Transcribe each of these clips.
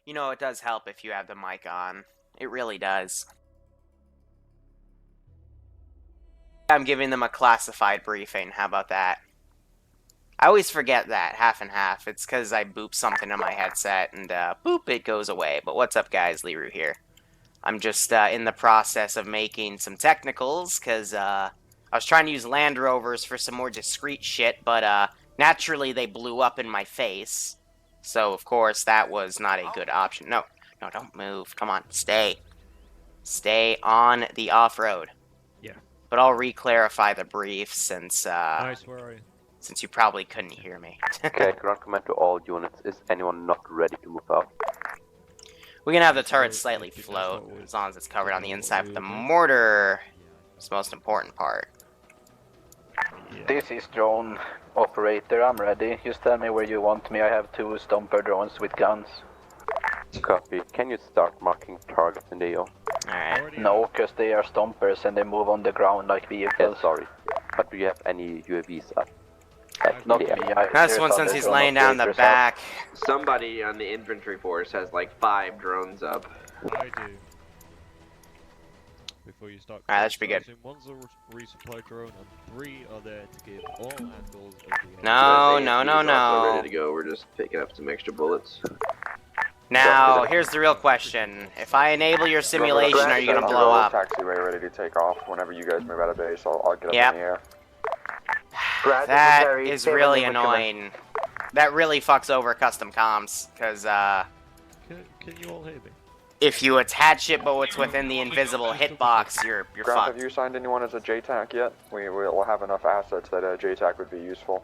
You know, it does help if you have the mic on. It really does. I'm giving them a classified briefing. How about that? I always forget that, half and half. It's because I boop something in my headset, and boop, it goes away. But what's up, guys? Liru here. I'm just in the process of making some technicals, because I was trying to use Land Rovers for some more discreet shit, but naturally they blew up in my face. So, of course, that was not a good option. No, don't move. Come on, stay. Stay on the off-road. Yeah. But I'll re-clarify the brief since, Nice, where are you? Since you probably couldn't hear me. Okay, ground command to all units. Is anyone not ready to move out? We can have the turret slightly float, as long as it's covered on the inside, but the mortar is the most important part. Yeah. This is drone operator, I'm ready. Just tell me where you want me. I have 2 stomper drones with guns. Copy. Can you start marking targets in the AO? Alright. No, because they are stompers and they move on the ground like vehicles. Yeah, sorry. But do you have any UAVs up? Not Yeah. me. That's one since he's laying down the back. Somebody on the infantry force has like 5 drones up. I do. Before you start. Alright, that should be good. One's a resupply drone and 3 are there to give all angles of the No, He's no, no, also ready no. to go. We're just picking up some extra bullets. Now, here's the real question. If I enable your simulation, are you gonna blow up? Taxiway ready to take off whenever you guys move out of base. I'll get up Yep. in the air. That is really annoying. That really fucks over custom comms, because, Can you all hear me? if you attach it but it's within the invisible hitbox, you're Grant, fucked. have you signed anyone as a JTAC yet? We'll have enough assets that a JTAC would be useful.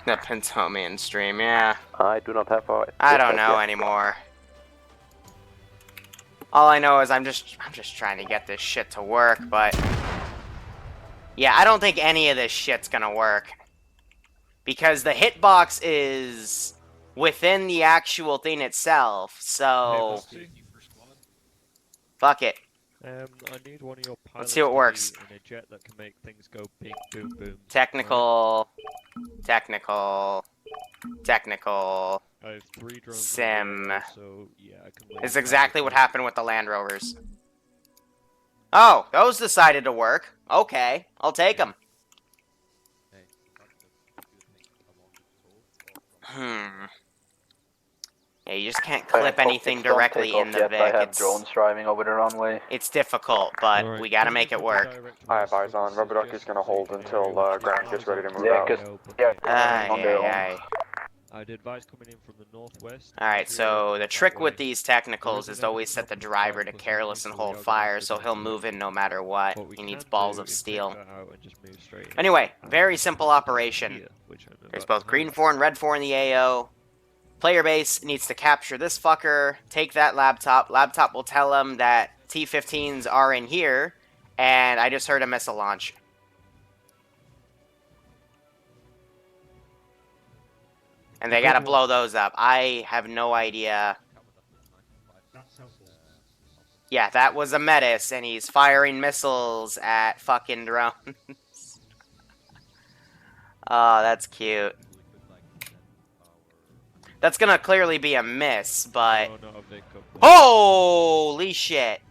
The Pentomian stream, yeah. I do not have a... I don't know anymore. All I know is I'm just trying to get this shit to work, but yeah, I don't think any of this shit's gonna work. Because the hitbox is within the actual thing itself, so fuck it. I need one of your pilots. Let's see what works. In a jet that can make things go bing, boom, boom. Technical. I have 3 drones. Sim. So yeah, I can. It's exactly what happened with the Land Rovers. Oh, those decided to work. Okay, I'll take them. Yeah, you just can't clip anything directly in the Vic. I have drones driving over the runway. It's difficult, but we gotta make it work. I have eyes on. Rubber Duck is gonna hold until Grant gets ready to move Yeah, out. because on their own. I'd advise coming in from the northwest. Alright, so the trick with these technicals is to always set the driver to careless and hold fire, so he'll move in no matter what. He needs balls of steel. Anyway, very simple operation. There's both green 4 and red 4 in the AO. Player base needs to capture this fucker, take that laptop. Laptop will tell him that T-15s are in here, and I just heard a missile launch. And they gotta blow those up. I have no idea. Yeah, that was a Metis, and he's firing missiles at fucking drones. Oh, that's cute. That's gonna clearly be a miss, but... Holy shit!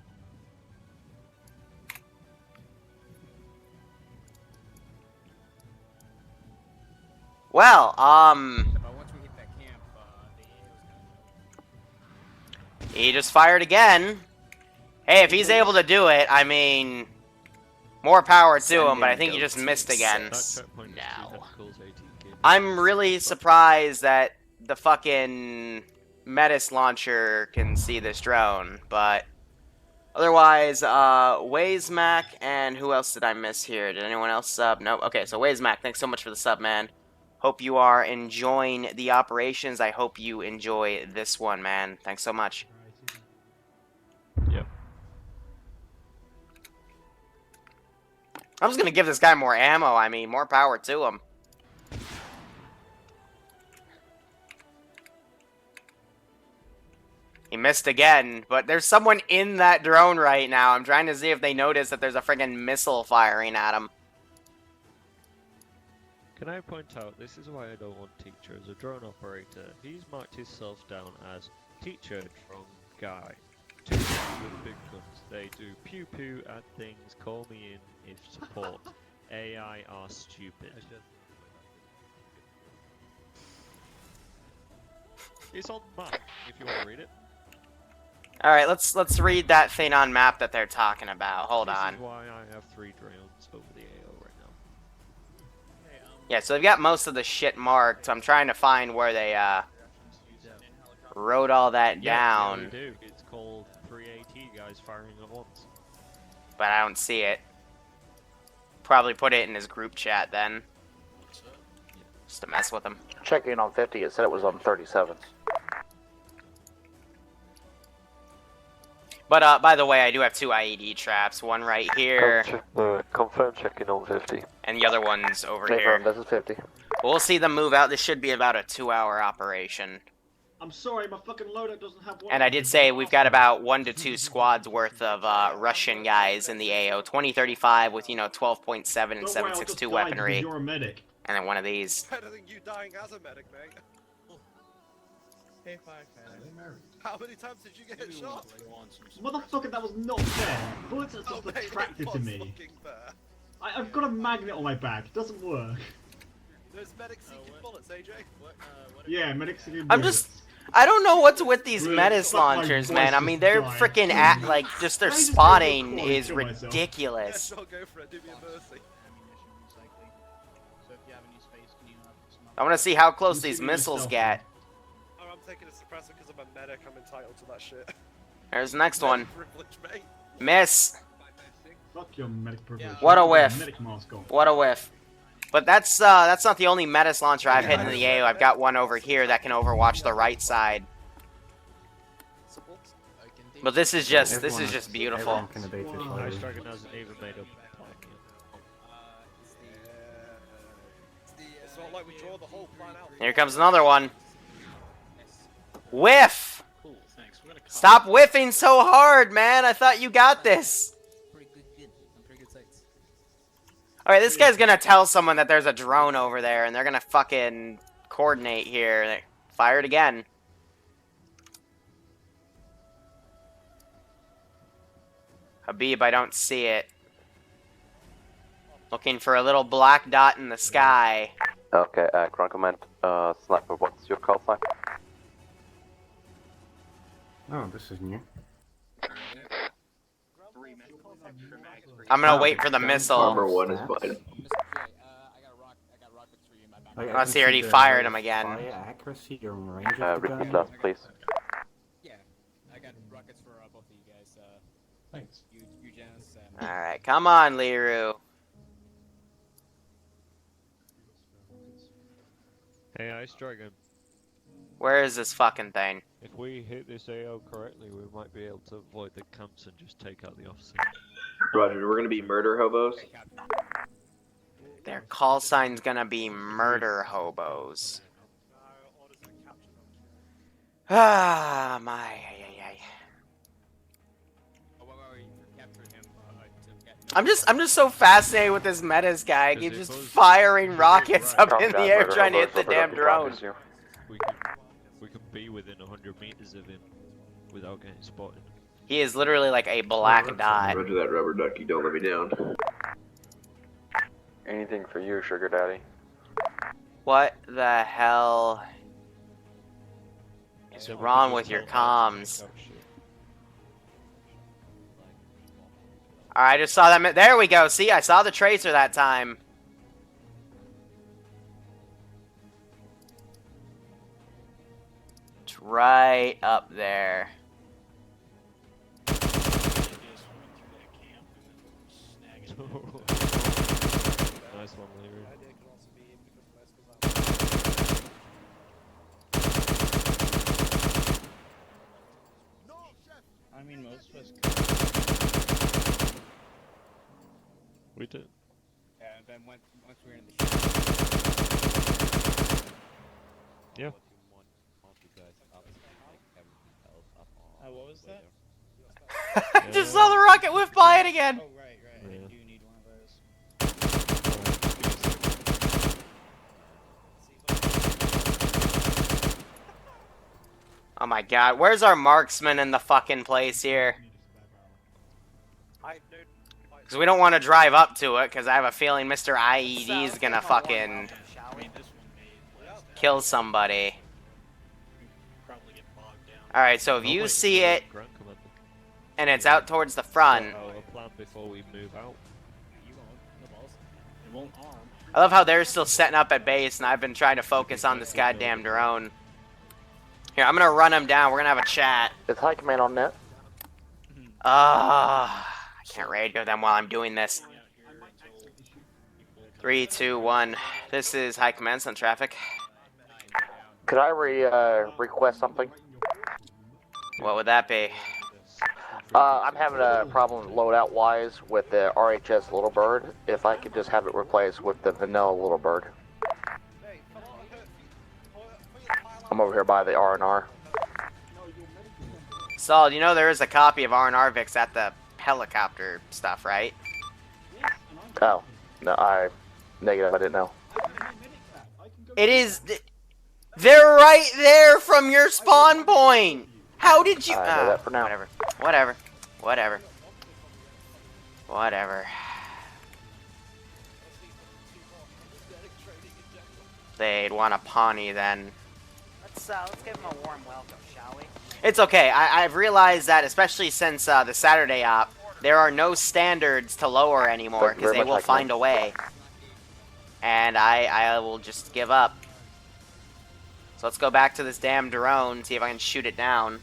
Well, he just fired again. Hey, if he's able to do it, I mean... More power to him, but I think he just missed again. No. I'm really surprised that the fucking Metis launcher can see this drone, but... Otherwise, Waze Mac, and who else did I miss here? Did anyone else sub? Nope. Okay, so Waze Mac, thanks so much for the sub, man. Hope you are enjoying the operations. I hope you enjoy this one, man. Thanks so much. Yep. I'm just gonna give this guy more ammo. I mean, more power to him. He missed again, but there's someone in that drone right now. I'm trying to see if they notice that there's a friggin' missile firing at him. Can I point out, this is why I don't want teacher as a drone operator. He's marked himself down as teacher from Guy. Two with big guns. They do pew pew at things. Call me in if support. AI are stupid. It's on map if you want to read it. All right, let's read that thing on map that they're talking about. Hold on. This is why I have 3 drones over the AO right now. Yeah, so they've got most of the shit marked. I'm trying to find where they wrote all that down. Yeah, they do. It's called 3 AT guys firing at once. But I don't see it. Probably put it in his group chat then. Just to mess with him. Checking on 50, it said it was on 37. But by the way, I do have 2 IED traps. One right here, Confirm checking on 50. and the other one's over Confirm, here. this is 50. We'll see them move out. This should be about a 2-hour operation. I'm sorry, my fucking loadout doesn't have one. And I did say we've got about 1 to 2 squads worth of Russian guys in the AO. 2035 with, you know, 12.7 and 7.62 weaponry. You're a medic. And then one of these. Better than you dying as a medic, mate. How many times did you get shot? Motherfucker, that was not fair. Bullets are just attractive to me. I've got a magnet on my back. It doesn't work. There's medics seeking bullets, AJ. Yeah, medics seeking I'm bullets. I don't know what's with these Really, Menace fuck my launchers, voice man. I just mean, they're died. freaking like just their I just spotting made a is call to myself. ridiculous. Yeah, sure, go for it. Do me a mercy. I want to see how close I'm these shooting missiles myself, get. Oh, I'm taking a suppressor because I'm a medic. I'm entitled to that shit. There's the next one. Privilege, mate. Miss. Fuck your medic privilege. What a Put whiff. Medic mask on. What a whiff. But that's not the only Menace launcher I've hit in the AO. I've got one over here that can overwatch the right side. But this is just beautiful. Nice Dragon hasn't even made up. It's not like we draw the whole plan out. Here comes another one. Whiff! Stop whiffing so hard, man. I thought you got this. Alright, this guy's gonna tell someone that there's a drone over there, and they're gonna fucking coordinate here. Fire it again. Habib, I don't see it. Looking for a little black dot in the sky. Okay, ground command. Sniper, what's your call sign? Oh, this is new. I'm gonna wait for the missile. Armor 1 is fine. Unless he already fired him again. Fire accuracy or range of the Repeat gun. that, please. Yeah, I got rockets for both of you guys. Thanks. You Janice. Alright, come on, Liru. Hey, Ice Dragon. Where is this fucking thing? If we hit this AO correctly, we might be able to avoid the camps and just take out the officer. Roger, we're gonna be murder hobos. Their call sign's gonna be murder hobos. Ah, my. I'm just so fascinated with this Menace guy. He's just firing rockets up in the air trying to hit the damn drone. We could be within 100 meters of him without getting spotted. He is literally like a black dot. Roger that, rubber ducky. Don't let me down. Anything for you, sugar daddy. What the hell is wrong with your comms? Alright, I just saw that. There we go. See, I saw the tracer that time. It's right up there. Nice one, Liru. I mean, most of us. We did. Yeah, and then once we were in the. Yeah. What was that? I just saw the rocket whiff by it again. Oh, right. Yeah. I do need one of those. Oh my god, where's our marksman in the fucking place here? Because we don't want to drive up to it, because I have a feeling Mr. IED is gonna fucking kill somebody. Alright, so if you see it, and it's out towards the front... before we move out. I love how they're still setting up at base, and I've been trying to focus on this goddamn drone. Here, I'm gonna run him down. We're gonna have a chat. Is High Command on net? I can't radio them while I'm doing this. 3, 2, 1. This is High Command on traffic. Could I request something? What would that be? I'm having a problem loadout-wise with the RHS Little Bird. If I could just have it replaced with the vanilla Little Bird. I'm over here by the R&R. Saul, you know there is a copy of R&R Vix at the helicopter stuff, right? Oh, no, negative, I didn't know. It is... They're right there from your spawn point! How did you... I know that for now. Whatever. They'd want a Pawnee then. Let's give him a warm welcome, shall we? It's okay. I've realized that, especially since the Saturday op, there are no standards to lower anymore, because they will find a way. And I will just give up. So let's go back to this damn drone, see if I can shoot it down.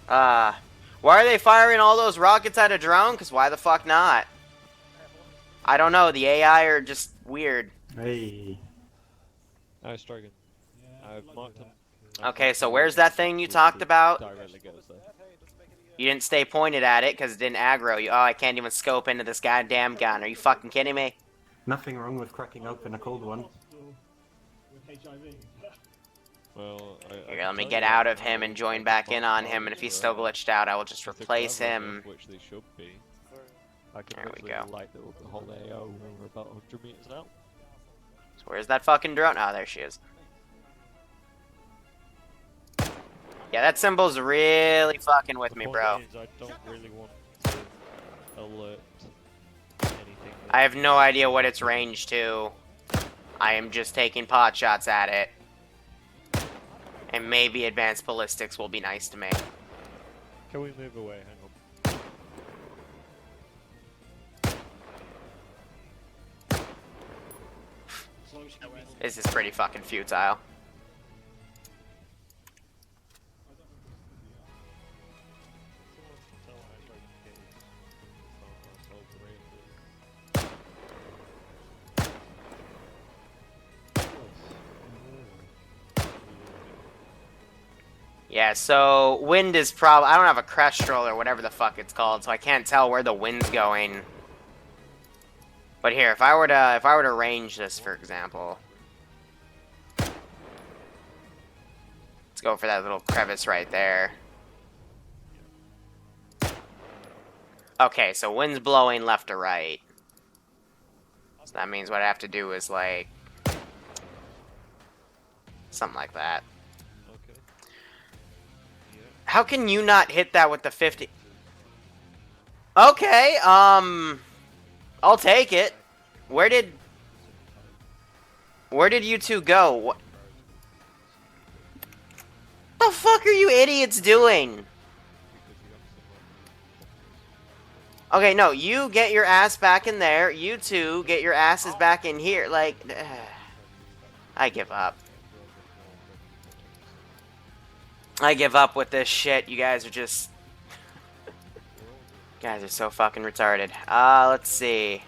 Why are they firing all those rockets at a drone? Because why the fuck not? I don't know. The AI are just weird. Hey. Nice dragon. I've marked him. Okay, so where's that thing you talked about? Directly goes there. You didn't stay pointed at it because it didn't aggro you. Oh, I can't even scope into this goddamn gun. Are you fucking kidding me? Nothing wrong with cracking open a cold one. Well, Here, let me get out of him and join back in on him, and if he's still glitched out, I will just replace him. Which they should be. I can There we go. light the whole AO when we're about 100 meters out. So where's that fucking drone? Oh, there she is. Yeah, that symbol's really fucking with me, bro. I don't really want to alert anything. I have no idea what it's ranged to. I am just taking pot shots at it. And maybe advanced ballistics will be nice to me. Can we move away? Hang on. This is pretty fucking futile. Yeah, so wind is probably... I don't have a Crestral or whatever the fuck it's called, so I can't tell where the wind's going. But here, if I were to range this, for example, let's go for that little crevice right there. Okay, so wind's blowing left to right. So that means what I have to do is like something like that. How can you not hit that with the 50? Okay, I'll take it. Where did you two go? What the fuck are you idiots doing? Okay, no, you get your ass back in there. You two get your asses back in here. Like, I give up. I give up with this shit. You guys are just... you guys are so fucking retarded. Let's see.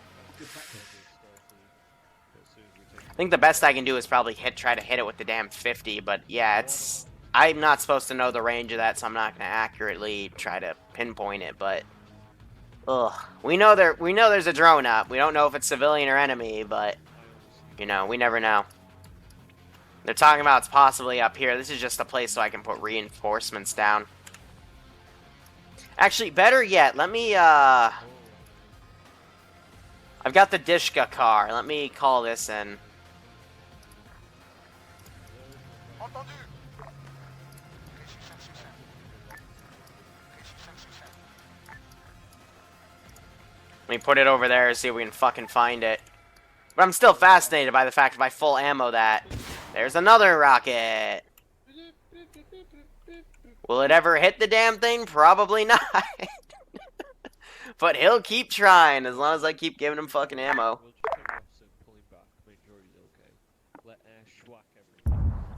I think the best I can do is probably try to hit it with the damn 50, but yeah, it's... I'm not supposed to know the range of that, so I'm not going to accurately try to pinpoint it, but... Ugh. We know there's a drone up. We don't know if it's civilian or enemy, but... You know, we never know. They're talking about it's possibly up here. This is just a place so I can put reinforcements down. Actually, better yet, let me, I've got the Dishka car. Let me call this in. Let me put it over there and see if we can fucking find it. But I'm still fascinated by the fact if I full ammo that. There's another rocket. Will it ever hit the damn thing? Probably not. But he'll keep trying as long as I keep giving him fucking ammo.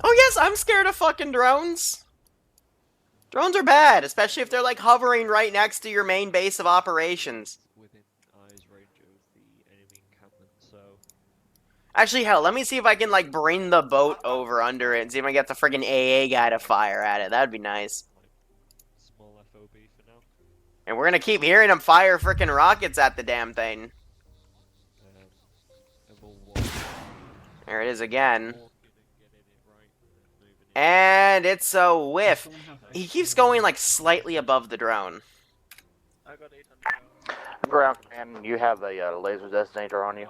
Oh yes, I'm scared of fucking drones. Drones are bad, especially if they're like hovering right next to your main base of operations. Within eyes range of the enemy encampment, so Actually, hell, let me see if I can like bring the boat over under it and see if I can get the friggin' AA guy to fire at it. That'd be nice. small FOB for now. And we're gonna keep hearing him fire frickin' rockets at the damn thing. And we'll walk There it is again. and get it right and moving in. And it's a whiff. He keeps going like slightly above the drone. I got 800. Ground command, you have a laser designator on you.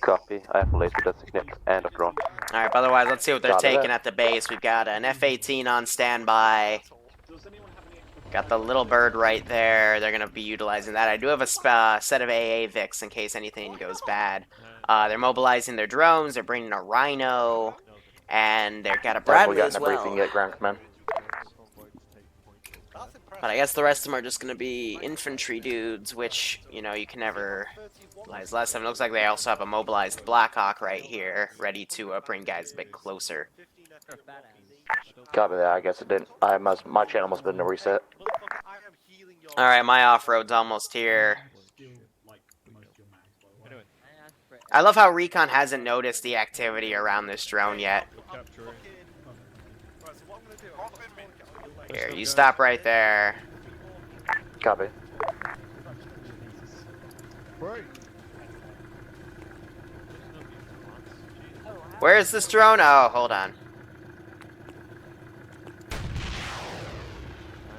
Copy. I have a laser designator and a drone. Alright, but otherwise, let's see what they're Copy taking that. at the base. We've got an F-18 on standby. Does anyone have any extra Got the little bird right there. They're going to be utilizing that. I do have a set of AA Vics in case anything goes bad. They're mobilizing their drones. They're bringing a Rhino. And they've got a We Bradley got as a briefing well. yet, ground command. But I guess the rest of them are just going to be infantry dudes, which, you know, you can never utilize less of. It looks like they also have a mobilized Blackhawk right here, ready to bring guys a bit closer. Copy that. I guess it didn't. My channel must have been a reset. Alright, my off-road's almost here. still like most of your mags, by the way? Anyway, I love how Recon hasn't noticed the activity around this drone yet. we'll capture it. Right, so what I'm gonna do, I'm gonna make it. Here, you stop right there. Copy. Right. Where's this drone? Oh, hold on. I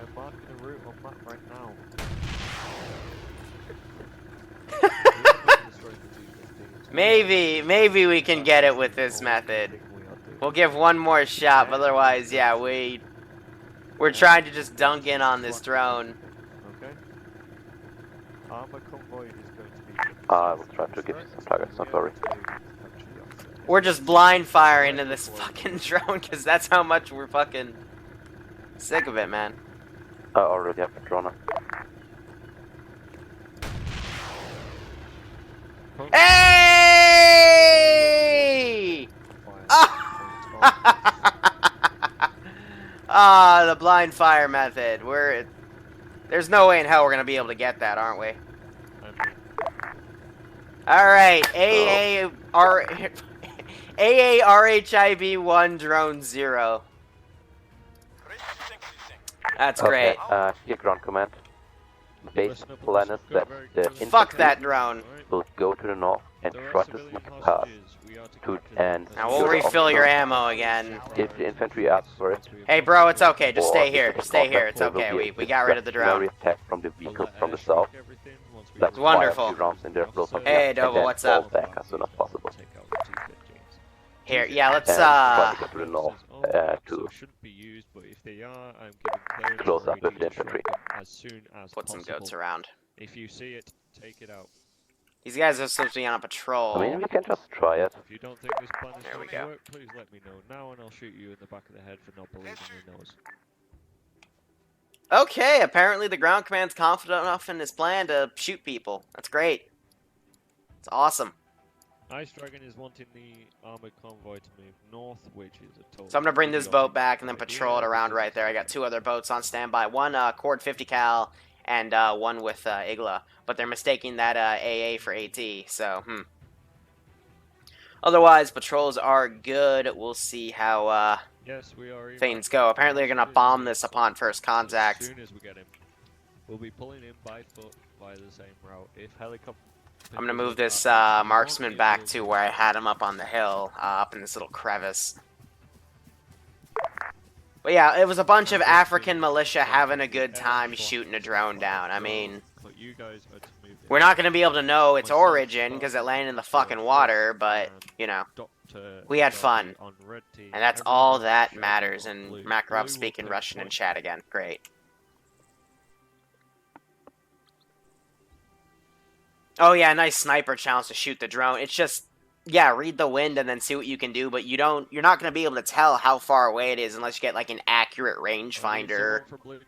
am marking a route on map right now. Maybe we can get it with this method. We'll give one more shot, but otherwise, yeah, we're trying to just dunk in on this drone. Okay. Arma convoy is going to be. I will try to give you some targets, don't worry. We're just blind firing into this fucking drone because that's how much we're fucking sick of it, man. I already have a drone on. Hey! Ah, the blind fire method. There's no way in hell we're gonna be able to get that, aren't we? All right, AARHIB1 drone 0. That's great. Okay, here ground command. Base plan is that the Fuck infantry that drone. will go to the north and try to sneak past and Now we'll secure the refill your offshore. ammo again. If the infantry asks for it, Hey, bro, it's okay. Just or stay if here. it's Stay a here. It's combat, there okay. will be We a got rid of the drone. discretionary attack from the vehicle from the south. That's Wonderful. why a few rounds in there will pop Hey, and Dovo, then what's fall up? back as soon as possible. Here, yeah, let's And try to get to the north So to shouldn't be used, but if they are, I'm giving clearance close for up with AT the to strike infantry. them as soon as put some possible. goats around. If you see it, take it out. These guys are supposed to be on a patrol. I mean, we can just try it. If you don't think this plan is There we going to go. work, please let me know now and I'll shoot you in the back of the head for not believing your nose. Okay, apparently the ground command's confident enough in his plan to shoot people. That's great. It's awesome. Ice Dragon is wanting the armored convoy to move north, which is a total. So I'm gonna bring this boat back and then idea patrol it around because right there. I got two other boats on standby. One Cord 50 cal and one with Igla. But they're mistaking that AA for AT, so, Otherwise, patrols are good. We'll see how yes, we are things go. Apparently they're gonna bomb this upon first contact. As soon as we get him, we'll be pulling in by foot via the same route. If helicopter. I'm gonna move this marksman back to where I had him up on the hill, up in this little crevice. But yeah, it was a bunch of African militia having a good time shooting a drone down. I mean, But you guys are to move in. we're not gonna be able to know its origin because it landed in the fucking water, but, you know. We had fun. on red team. And that's Everyone all else that shouting matters. on And blue. Makarov Blue will speaking take Russian in point. chat again. Great. Oh yeah, nice sniper challenge to shoot the drone. It's just, yeah, read the wind and then see what you can do, but you're not going to be able to tell how far away it is unless you get like an accurate rangefinder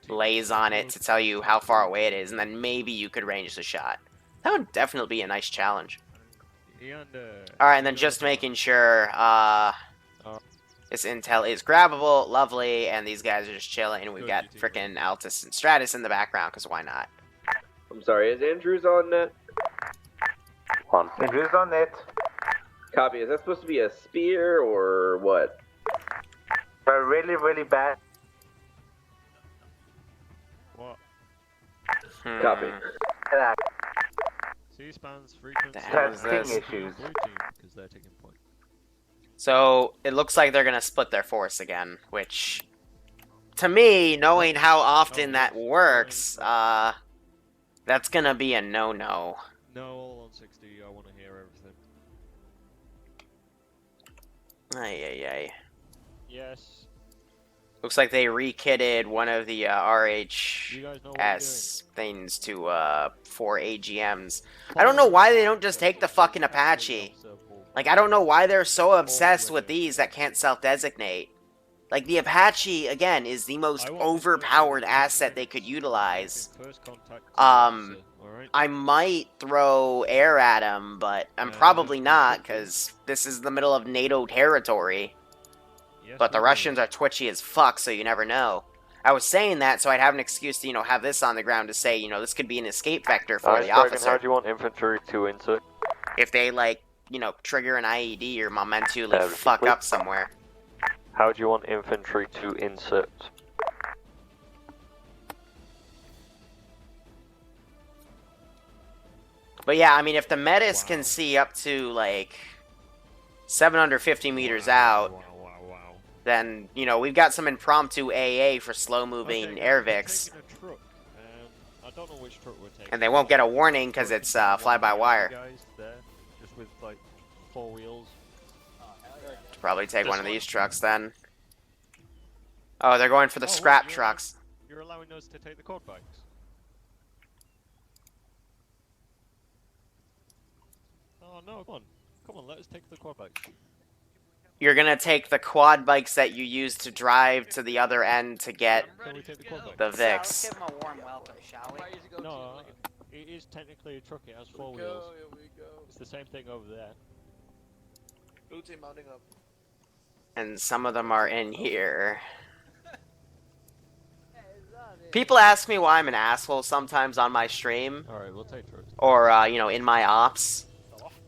lays on it to tell you how far away it is, and then maybe you could range the shot. That would definitely be a nice challenge. Alright, and then just making sure this intel is grabbable, lovely, and these guys are just chilling, and we've got frickin' Altus and Stratus in the background, because why not? I'm sorry, is Andrews on net? Andrews on net. Copy. Is that supposed to be a spear or what? Really, really bad. What? Copy. C-SPAN's frequency. Testing issues. Because they're taking point. So, it looks like they're gonna split their force again, which, to me, knowing how often that works, that's gonna be a no-no. No, all on 60, I want to hear everything. Ay. Yes. Looks like they re-kitted one of the You guys know what you're RHS things to 4 AGMs. I don't know why they don't just take the fucking Apache. Like, I don't know why they're so obsessed with these that can't self-designate. Like, the Apache, again, is the most overpowered asset they could utilize. I might throw air at him, but I'm probably not, because this is the middle of NATO territory. But the Russians are twitchy as fuck, so you never know. I was saying that so I'd have an excuse to, have this on the ground to say, this could be an escape vector for the officer. How do you want infantry to insert? If they, trigger an IED or momentarily fuck up somewhere. How do you want infantry to insert? But yeah, I mean, if the Metis can see up to, 750 meters out, then, we've got some impromptu AA for slow-moving airvics. I don't know which truck we're taking. And they won't get a warning because it's fly-by-wire. Guys there, just with, 4 wheels. Probably take one of these trucks, then. Oh, they're going for the scrap trucks. You're allowing us to take the quad bikes? Oh, no, come on. Come on, let us take the quad bikes. You're gonna take the quad bikes that you use to drive to the other end to get the Let's VIX. give him a warm welcome, shall we? No, it is technically a truck. It has 4 wheels. It's the same thing over there. Blue team mounting up. And some of them are in here. People ask me why I'm an asshole sometimes on my stream. Alright, we'll take trucks. Or, in my ops.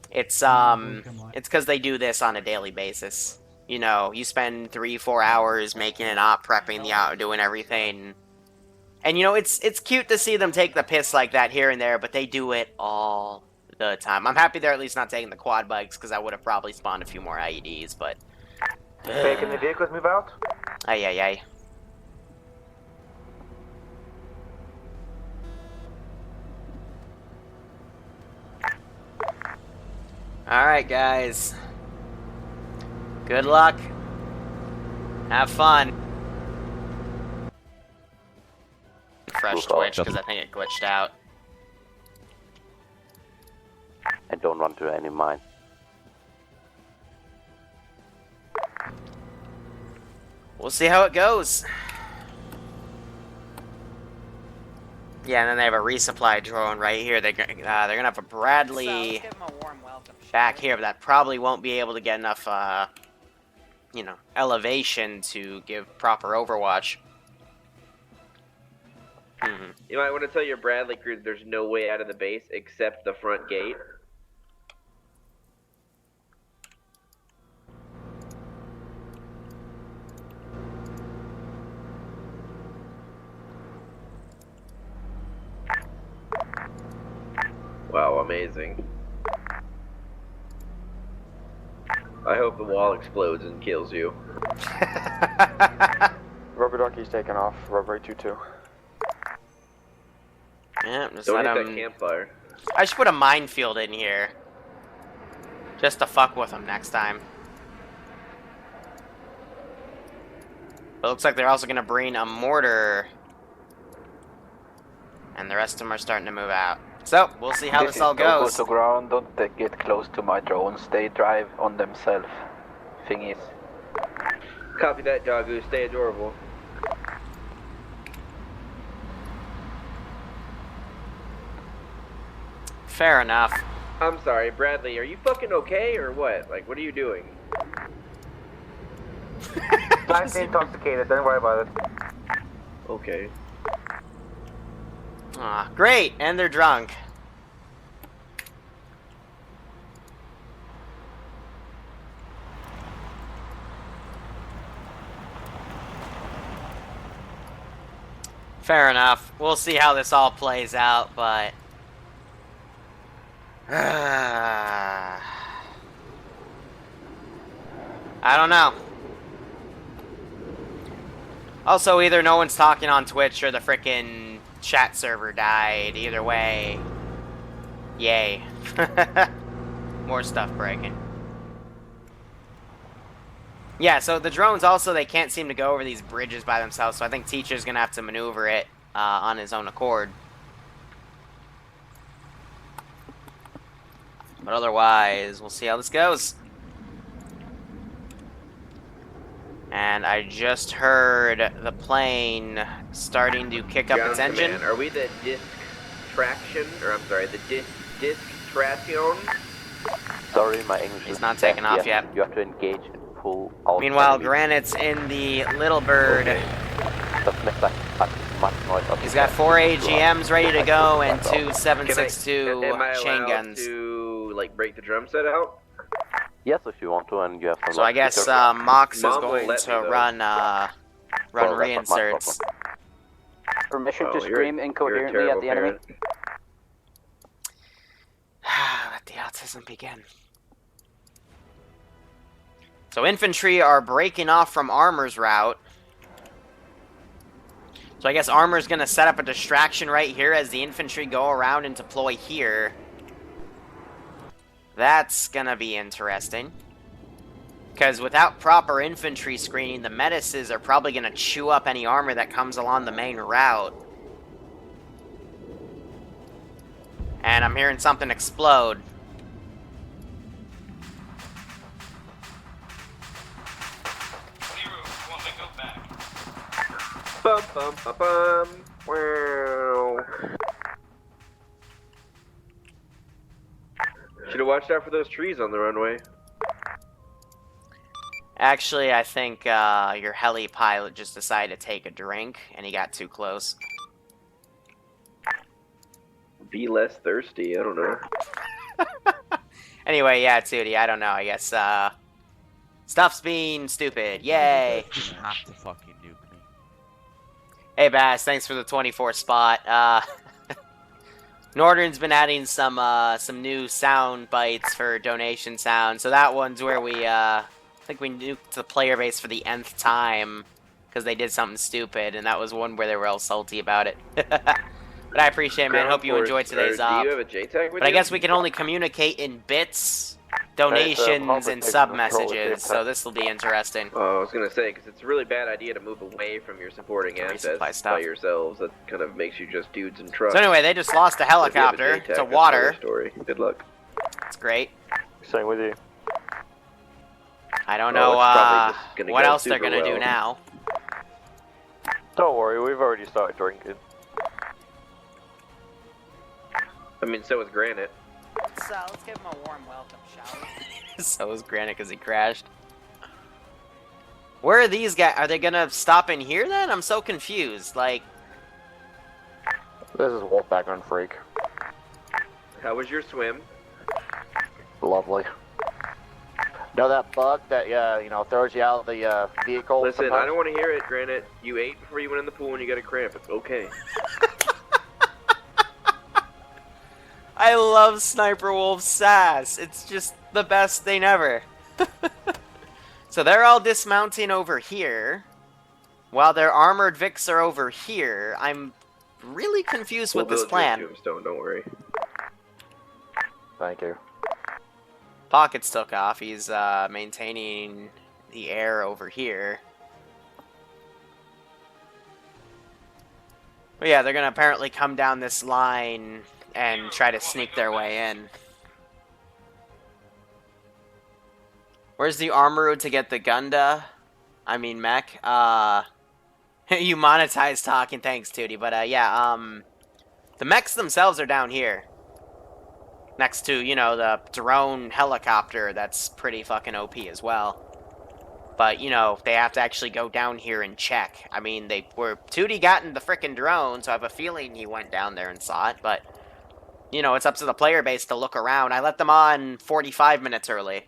It's because they do this on a daily basis. You spend 3-4 hours making an op, prepping the op, doing everything. And, it's cute to see them take the piss like that here and there, but they do it all the time. I'm happy they're at least not taking the quad bikes, because I would have probably spawned a few more IEDs, but... Can the vehicles move out? Ay. Alright, guys. Good luck. Have fun. Fresh Twitch, because I think it glitched out. And don't run to any mine. We'll see how it goes. Yeah, and then they have a resupply drone right here. They're gonna have a Bradley Let's give him a warm welcome, shall back we? here, but that probably won't be able to get enough, elevation to give proper overwatch. You might want to tell your Bradley crew that there's no way out of the base except the front gate. Wow, amazing. I hope the wall explodes and kills you. Rubber ducky's taking off. Rubber 2-2. Yeah, just Don't let hit him... that campfire. I should put a minefield in here. Just to fuck with them next time. But it looks like they're also going to bring a mortar. And the rest of them are starting to move out. So, we'll see how this all goes. Go to ground, don't get close to my drones. They drive on themselves. Thingies. Copy that, Jagu. Stay adorable. Fair enough. I'm sorry, Bradley. Are you fucking okay or what? Like, what are you doing? Slightly intoxicated. Don't worry about it. Okay. Aw, great! And they're drunk. Fair enough. We'll see how this all plays out, but... I don't know. Also, either no one's talking on Twitch or the frickin' chat server died. Either way. Yay. More stuff breaking. Yeah, so the drones also, they can't seem to go over these bridges by themselves, so I think Teacher's gonna have to maneuver it on his own accord. But otherwise, we'll see how this goes. And I just heard the plane starting to kick up its engine. Command, are we the disc traction? Or I'm sorry, the disc traction? Sorry, my English He's not taking off yet. You have to engage and pull out. Meanwhile, Granite's in the Little Bird. He's got 4 AGMs ready to go and 2 7.62 am I chain allowed guns. to, like, break the drum set out? Yes, if you want to, and you have some. So I guess Mox is Mom going won't to let me, though. run Well, that's not my reinserts. Permission to Oh, scream you're a incoherently at the enemy. terrible Let the autism begin. So infantry are breaking off from Armor's route. So I guess Armor's going to set up a distraction right here as the infantry go around and deploy here. That's going to be interesting. Because without proper infantry screening, the Medices are probably going to chew up any armor that comes along the main route. And I'm hearing something explode. Bum bum bum bum. Wow. Should have watched out for those trees on the runway. Actually, I think your heli pilot just decided to take a drink, and he got too close. Be less thirsty, I don't know. Anyway, yeah, Tootie, I don't know, I guess, stuff's being stupid, yay! You have to fucking nuke me. Hey, Bass, thanks for the 24 spot, Northern's been adding some new sound bites for donation sound, so that one's where we, I think we nuked the player base for the nth time, because they did something stupid, and that was one where they were all salty about it. But I appreciate it, man. Hope you enjoyed today's op. Do you have a JTAG with But I you? guess we can only communicate in bits, donations, and sub-messages, so this will be interesting. Oh, I was gonna say, because it's a really bad idea to move away from your supporting assets by yourselves. That kind of makes you just dudes in trucks. So anyway, they just lost a helicopter to water. Story. Good luck. That's great. Staying with you. I don't know what else they're gonna do now. Don't worry, we've already started drinking. I mean, so is Granite. Let's give him a warm welcome, shall we? So is Granite because he crashed. Where are these guys? Are they gonna stop in here then? I'm so confused. Like, This is Wolfpack on Freak. How was your swim? Lovely. Know that bug that throws you out of the vehicle? Listen, sometimes? I don't want to hear it, Granite. You ate before you went in the pool and you got a cramp. It's okay. I love Sniper Wolf's sass. It's just the best thing ever. So they're all dismounting over here, while their armored Vics are over here. I'm really confused with this plan. Tombstone, don't worry. Thank you. Pockets took off. He's maintaining the air over here. Well, yeah, they're gonna apparently come down this line and try to sneak their way in. Where's the armor route to get the Gunda? I mean, mech. You monetize talking, thanks, Tootie. But, yeah, the mechs themselves are down here. Next to, you know, the drone helicopter that's pretty fucking OP as well. But, you know, they have to actually go down here and check. I mean, Tootie got in the frickin' drone, so I have a feeling he went down there and saw it, but, you know, it's up to the player base to look around. I let them on 45 minutes early,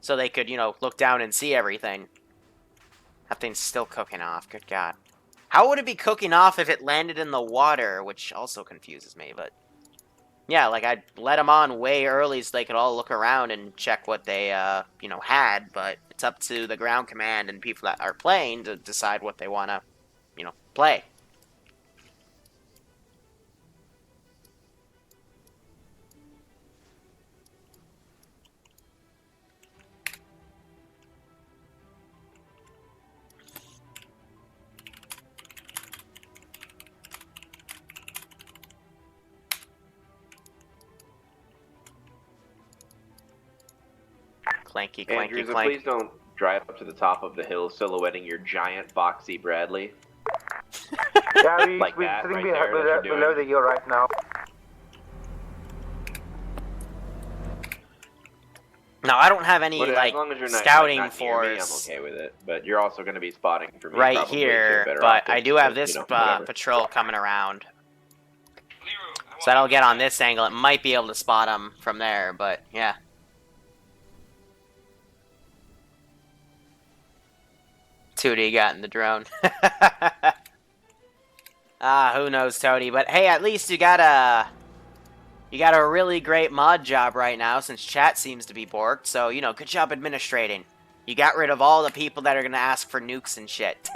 so they could, you know, look down and see everything. That thing's still cooking off, good God. How would it be cooking off if it landed in the water, which also confuses me, but... Yeah, like, I'd let them on way early so they could all look around and check what they, you know, had, but it's up to the ground command and people that are playing to decide what they want to, you know, play. Clanky, clanky, Andrews, clank. please don't drive up to the top of the hill silhouetting your giant boxy Bradley. Yeah, we're Like that, sitting right there, that you're below doing. the hill right now. No, I don't have any, But like, as long as you're not, scouting like, not near me, I'm force okay with it. But you're also going to be spotting for me right probably, so here, you're better but off I just, do have you this know, whatever. patrol coming around. So that'll get on this angle. It might be able to spot them from there, but yeah. Tootie got in the drone. Who knows, Tony? But hey, at least you got a really great mod job right now, since chat seems to be borked. So, you know, good job administrating. You got rid of all the people that are gonna ask for nukes and shit.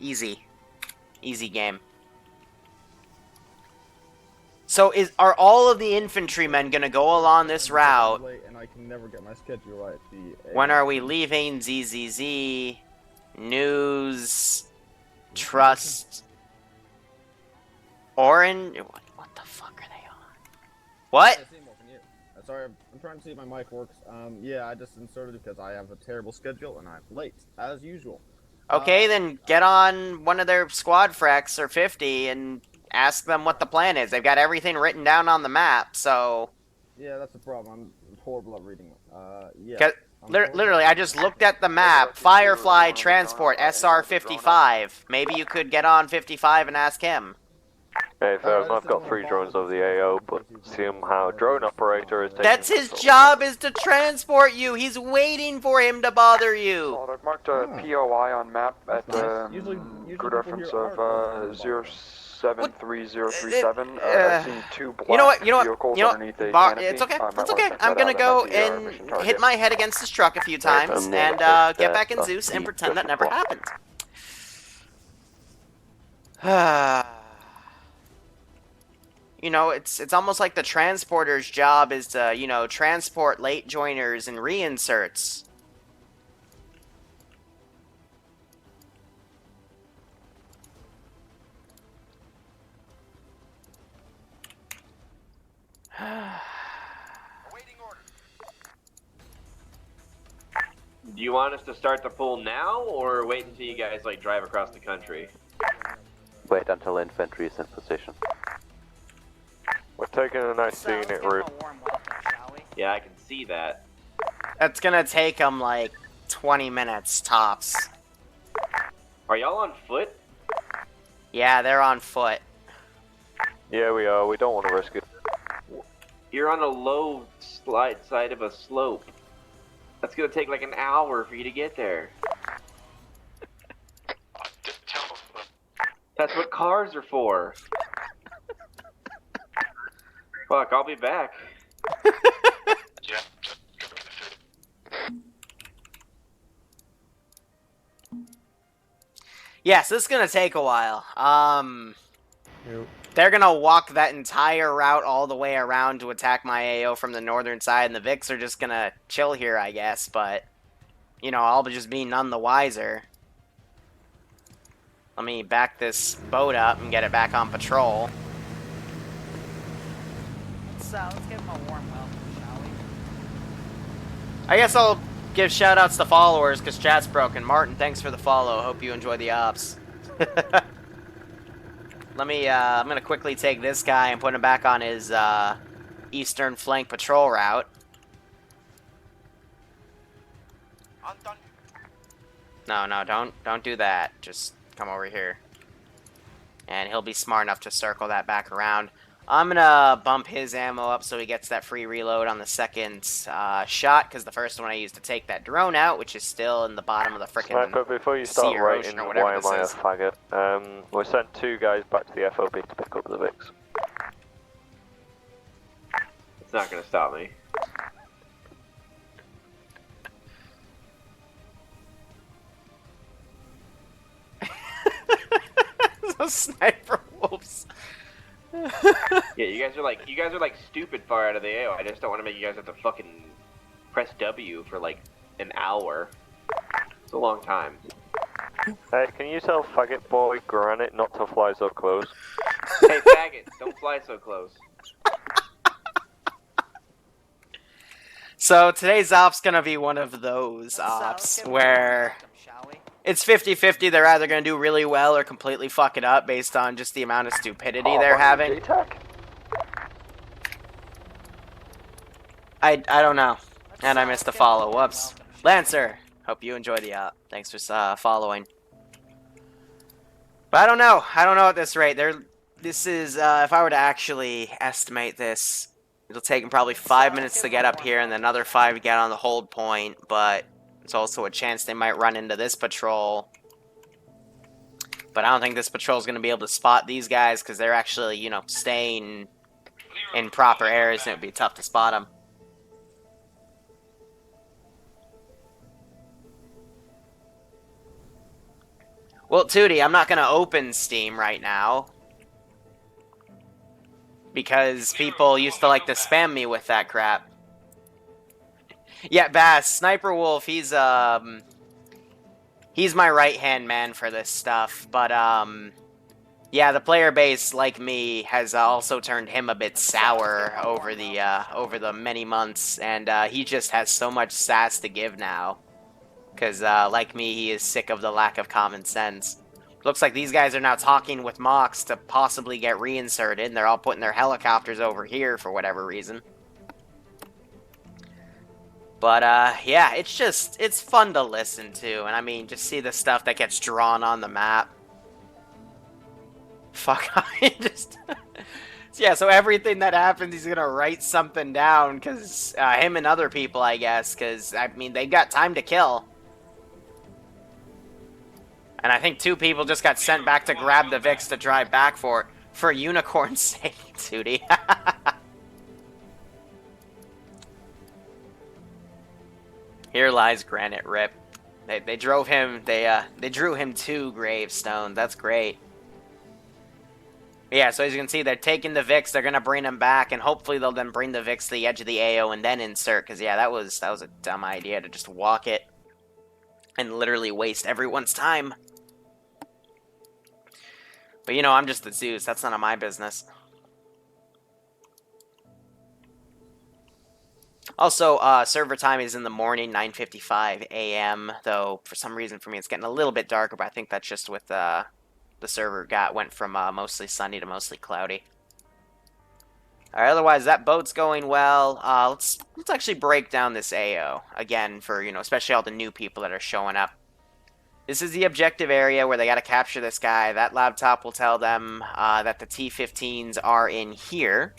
Easy. Easy game. So are all of the infantrymen gonna go along this route? And I can never get my schedule right. When are we leaving? ZZZ. News. Trust. Orange. What the fuck are they on? What? Sorry, I'm trying to see if my mic works. Yeah, I just inserted it because I have a terrible schedule and I'm late, as usual. Okay, then get on one of their squad fracs or 50 and ask them what the plan is. They've got everything written down on the map, so... Yeah, that's the problem. I'm horrible at reading it. Yeah. Literally, I just looked at the map. Firefly Transport SR-55. Maybe you could get on 55 and ask him. Hey, fellas, I've got 3 drones over the AO, but somehow drone operator is taking... That's his job, is to transport you. He's waiting for him to bother you. Well, I've marked a POI on map at good reference of 073037. I've seen 2 black vehicles underneath a canopy. It's okay. It's okay. I'm gonna go and hit my head against this truck a few times and get back in Zeus and pretend that never happened. You know, it's almost like the transporter's job is to, you know, transport late joiners and reinserts. Do you want us to start the pull now, or wait until you guys, like, drive across the country? Wait until infantry is in position. We're taking a nice scenic route. Yeah, I can see that. That's gonna take them, like, 20 minutes, tops. Are y'all on foot? Yeah, they're on foot. Yeah, we are. We don't want to risk it. You're on a low side of a slope. That's gonna take like an hour for you to get there. That's what cars are for. Fuck, I'll be back. Yes, this is gonna take a while. They're gonna walk that entire route all the way around to attack my AO from the northern side, and the Vics are just gonna chill here, I guess, but, you know, I'll just be none the wiser. Let me back this boat up and get it back on patrol. Let's give him a warm welcome, shall we? I guess I'll give shoutouts to followers because chat's broken. Martin, thanks for the follow. Hope you enjoy the ops. Let me, I'm gonna quickly take this guy and put him back on his, eastern flank patrol route. No, don't do that. Just come over here. And he'll be smart enough to circle that back around. I'm gonna bump his ammo up so he gets that free reload on the second shot, because the first one I used to take that drone out, which is still in the bottom of the frickin' Sniper, before you start writing why am I a faggot, we sent 2 guys back to the FOB to pick up the Vicks. It's not gonna stop me. Those sniper wolves. Yeah, you guys are like stupid far out of the AO. I just don't want to make you guys have to fucking press W for like an hour. It's a long time. Hey, can you tell faggot boy Granite not to fly so close? Hey, faggot, don't fly so close. So today's op's gonna be one of those ops where it's 50-50. They're either gonna do really well or completely fuck it up based on just the amount of stupidity they're having. I don't know. And I missed the follow. Whoops. Lancer, hope you enjoy the op. Thanks for following. But I don't know. I don't know at this rate. This is, if I were to actually estimate this, it'll take them probably 5 minutes to get up here and then another 5 to get on the hold point, but it's also a chance they might run into this patrol. But I don't think this patrol is going to be able to spot these guys because they're actually, you know, staying in proper areas and it would be tough to spot them. Well, Tootie, I'm not going to open Steam right now because people used to like to spam me with that crap. Yeah, Bass, Sniper Wolf, he's my right-hand man for this stuff, but, yeah, the player base, like me, has also turned him a bit sour over the many months, and, he just has so much sass to give now, because, like me, he is sick of the lack of common sense. Looks like these guys are now talking with Mox to possibly get reinserted, and they're all putting their helicopters over here for whatever reason. But, yeah, it's fun to listen to, and I mean, just see the stuff that gets drawn on the map. Fuck, I just... Yeah, so everything that happens, he's gonna write something down, because, him and other people, I guess, because, I mean, they got time to kill. And I think 2 people just got sent back to grab the Vicks to drive back for Unicorn's sake, Tootie. Here lies Granite Rip. They drove him, they drew him 2 gravestones. That's great. Yeah, so as you can see, they're taking the Vicks, they're gonna bring him back, and hopefully they'll then bring the Vicks to the edge of the AO and then insert, because yeah, that was a dumb idea to just walk it and literally waste everyone's time. But you know, I'm just the Zeus, that's none of my business. Also, server time is in the morning, 9:55 a.m., though for some reason for me it's getting a little bit darker, but I think that's just with, the server went from, mostly sunny to mostly cloudy. Alright, otherwise, that boat's going well. Let's actually break down this AO, again, for, you know, especially all the new people that are showing up. This is the objective area where they gotta capture this guy. That laptop will tell them, that the T-15s are in here.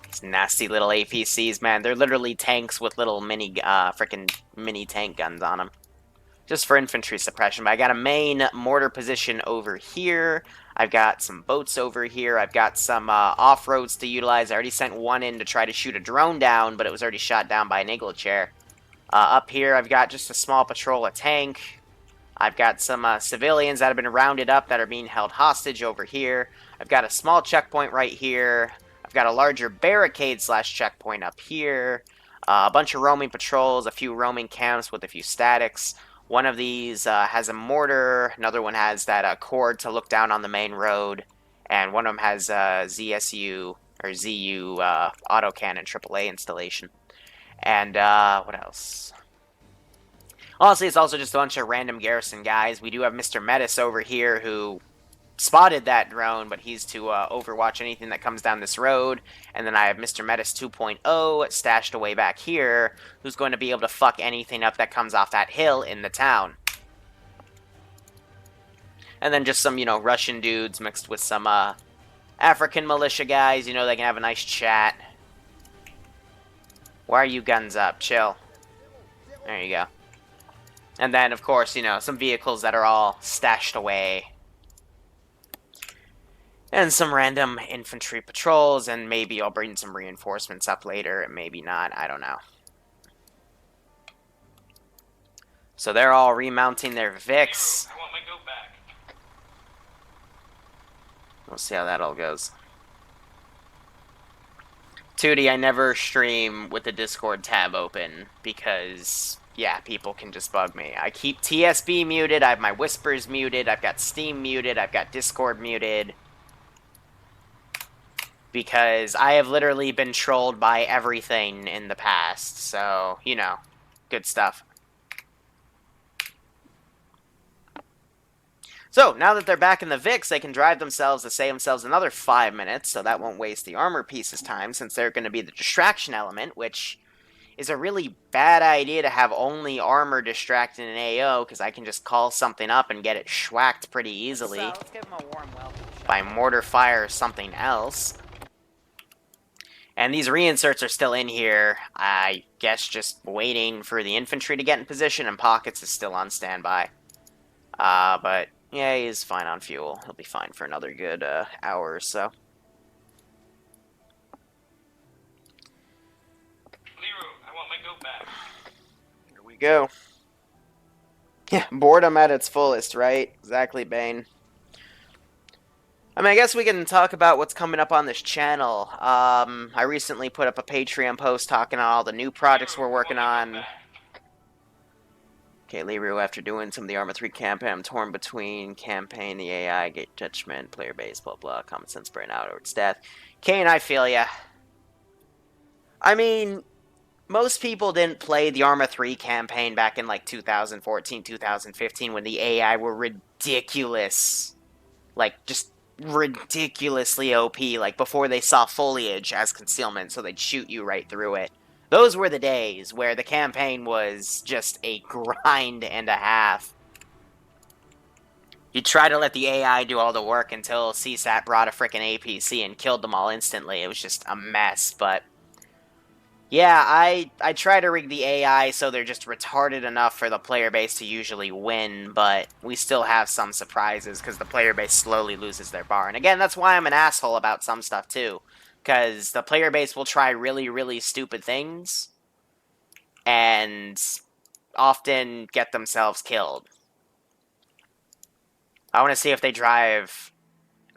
These nasty little APCs, man. They're literally tanks with little frickin' mini tank guns on them. Just for infantry suppression. But I got a main mortar position over here. I've got some boats over here. I've got some off-roads to utilize. I already sent one in to try to shoot a drone down, but it was already shot down by an igloo chair. Up here, I've got just a small patrol, a tank. I've got some civilians that have been rounded up that are being held hostage over here. I've got a small checkpoint right here. I've got a larger barricade/checkpoint up here. A bunch of roaming patrols, a few roaming camps with a few statics. One of these has a mortar, another one has that cord to look down on the main road, and one of them has ZSU or ZU autocannon AAA installation. And what else? Honestly, it's also just a bunch of random garrison guys. We do have Mr. Metis over here who spotted that drone, but he's to overwatch anything that comes down this road. And then I have Mr. Metis 2.0 stashed away back here, who's going to be able to fuck anything up that comes off that hill in the town. And then just some, you know, Russian dudes mixed with some African militia guys. You know, they can have a nice chat. Why are you guns up? Chill. There you go. And then, of course, you know, some vehicles that are all stashed away. And some random infantry patrols, and maybe I'll bring some reinforcements up later, and maybe not, I don't know. So they're all remounting their Vics. I want my goat back. We'll see how that all goes. Tootie, I never stream with the Discord tab open, because, yeah, people can just bug me. I keep TSB muted, I have my Whispers muted, I've got Steam muted, I've got Discord muted. Because I have literally been trolled by everything in the past, so, you know, good stuff. So, now that they're back in the Vix, they can drive themselves to save themselves another 5 minutes, so that won't waste the armor pieces' time, since they're going to be the distraction element, which is a really bad idea to have only armor distracted in AO, because I can just call something up and get it schwacked pretty easily. So, let's give him a warm welcome. By mortar fire or something else. And these reinserts are still in here, I guess just waiting for the infantry to get in position, and Pockets is still on standby. But, yeah, he's fine on fuel. He'll be fine for another good hour or so. Liru, I want my goat back. Here we go. Yeah, boredom at its fullest, right? Exactly, Bane. I mean, I guess we can talk about what's coming up on this channel. I recently put up a Patreon post talking about all the new projects we're working on. Okay, Liru, after doing some of the Arma 3 campaign, I'm torn between campaign, the AI, gate judgment, player base, blah blah, common sense burn out, or its death. Kane, I feel ya. I mean, most people didn't play the Arma 3 campaign back in like 2014, 2015 when the AI were ridiculous. Like, just ridiculously OP, like before they saw foliage as concealment, so they'd shoot you right through it. Those were the days where the campaign was just a grind and a half. You try to let the AI do all the work until CSAT brought a frickin' APC and killed them all instantly. It was just a mess, but yeah, I try to rig the AI so they're just retarded enough for the player base to usually win, but we still have some surprises because the player base slowly loses their bar. And again, that's why I'm an asshole about some stuff too, because the player base will try really, really stupid things and often get themselves killed. I want to see if they drive.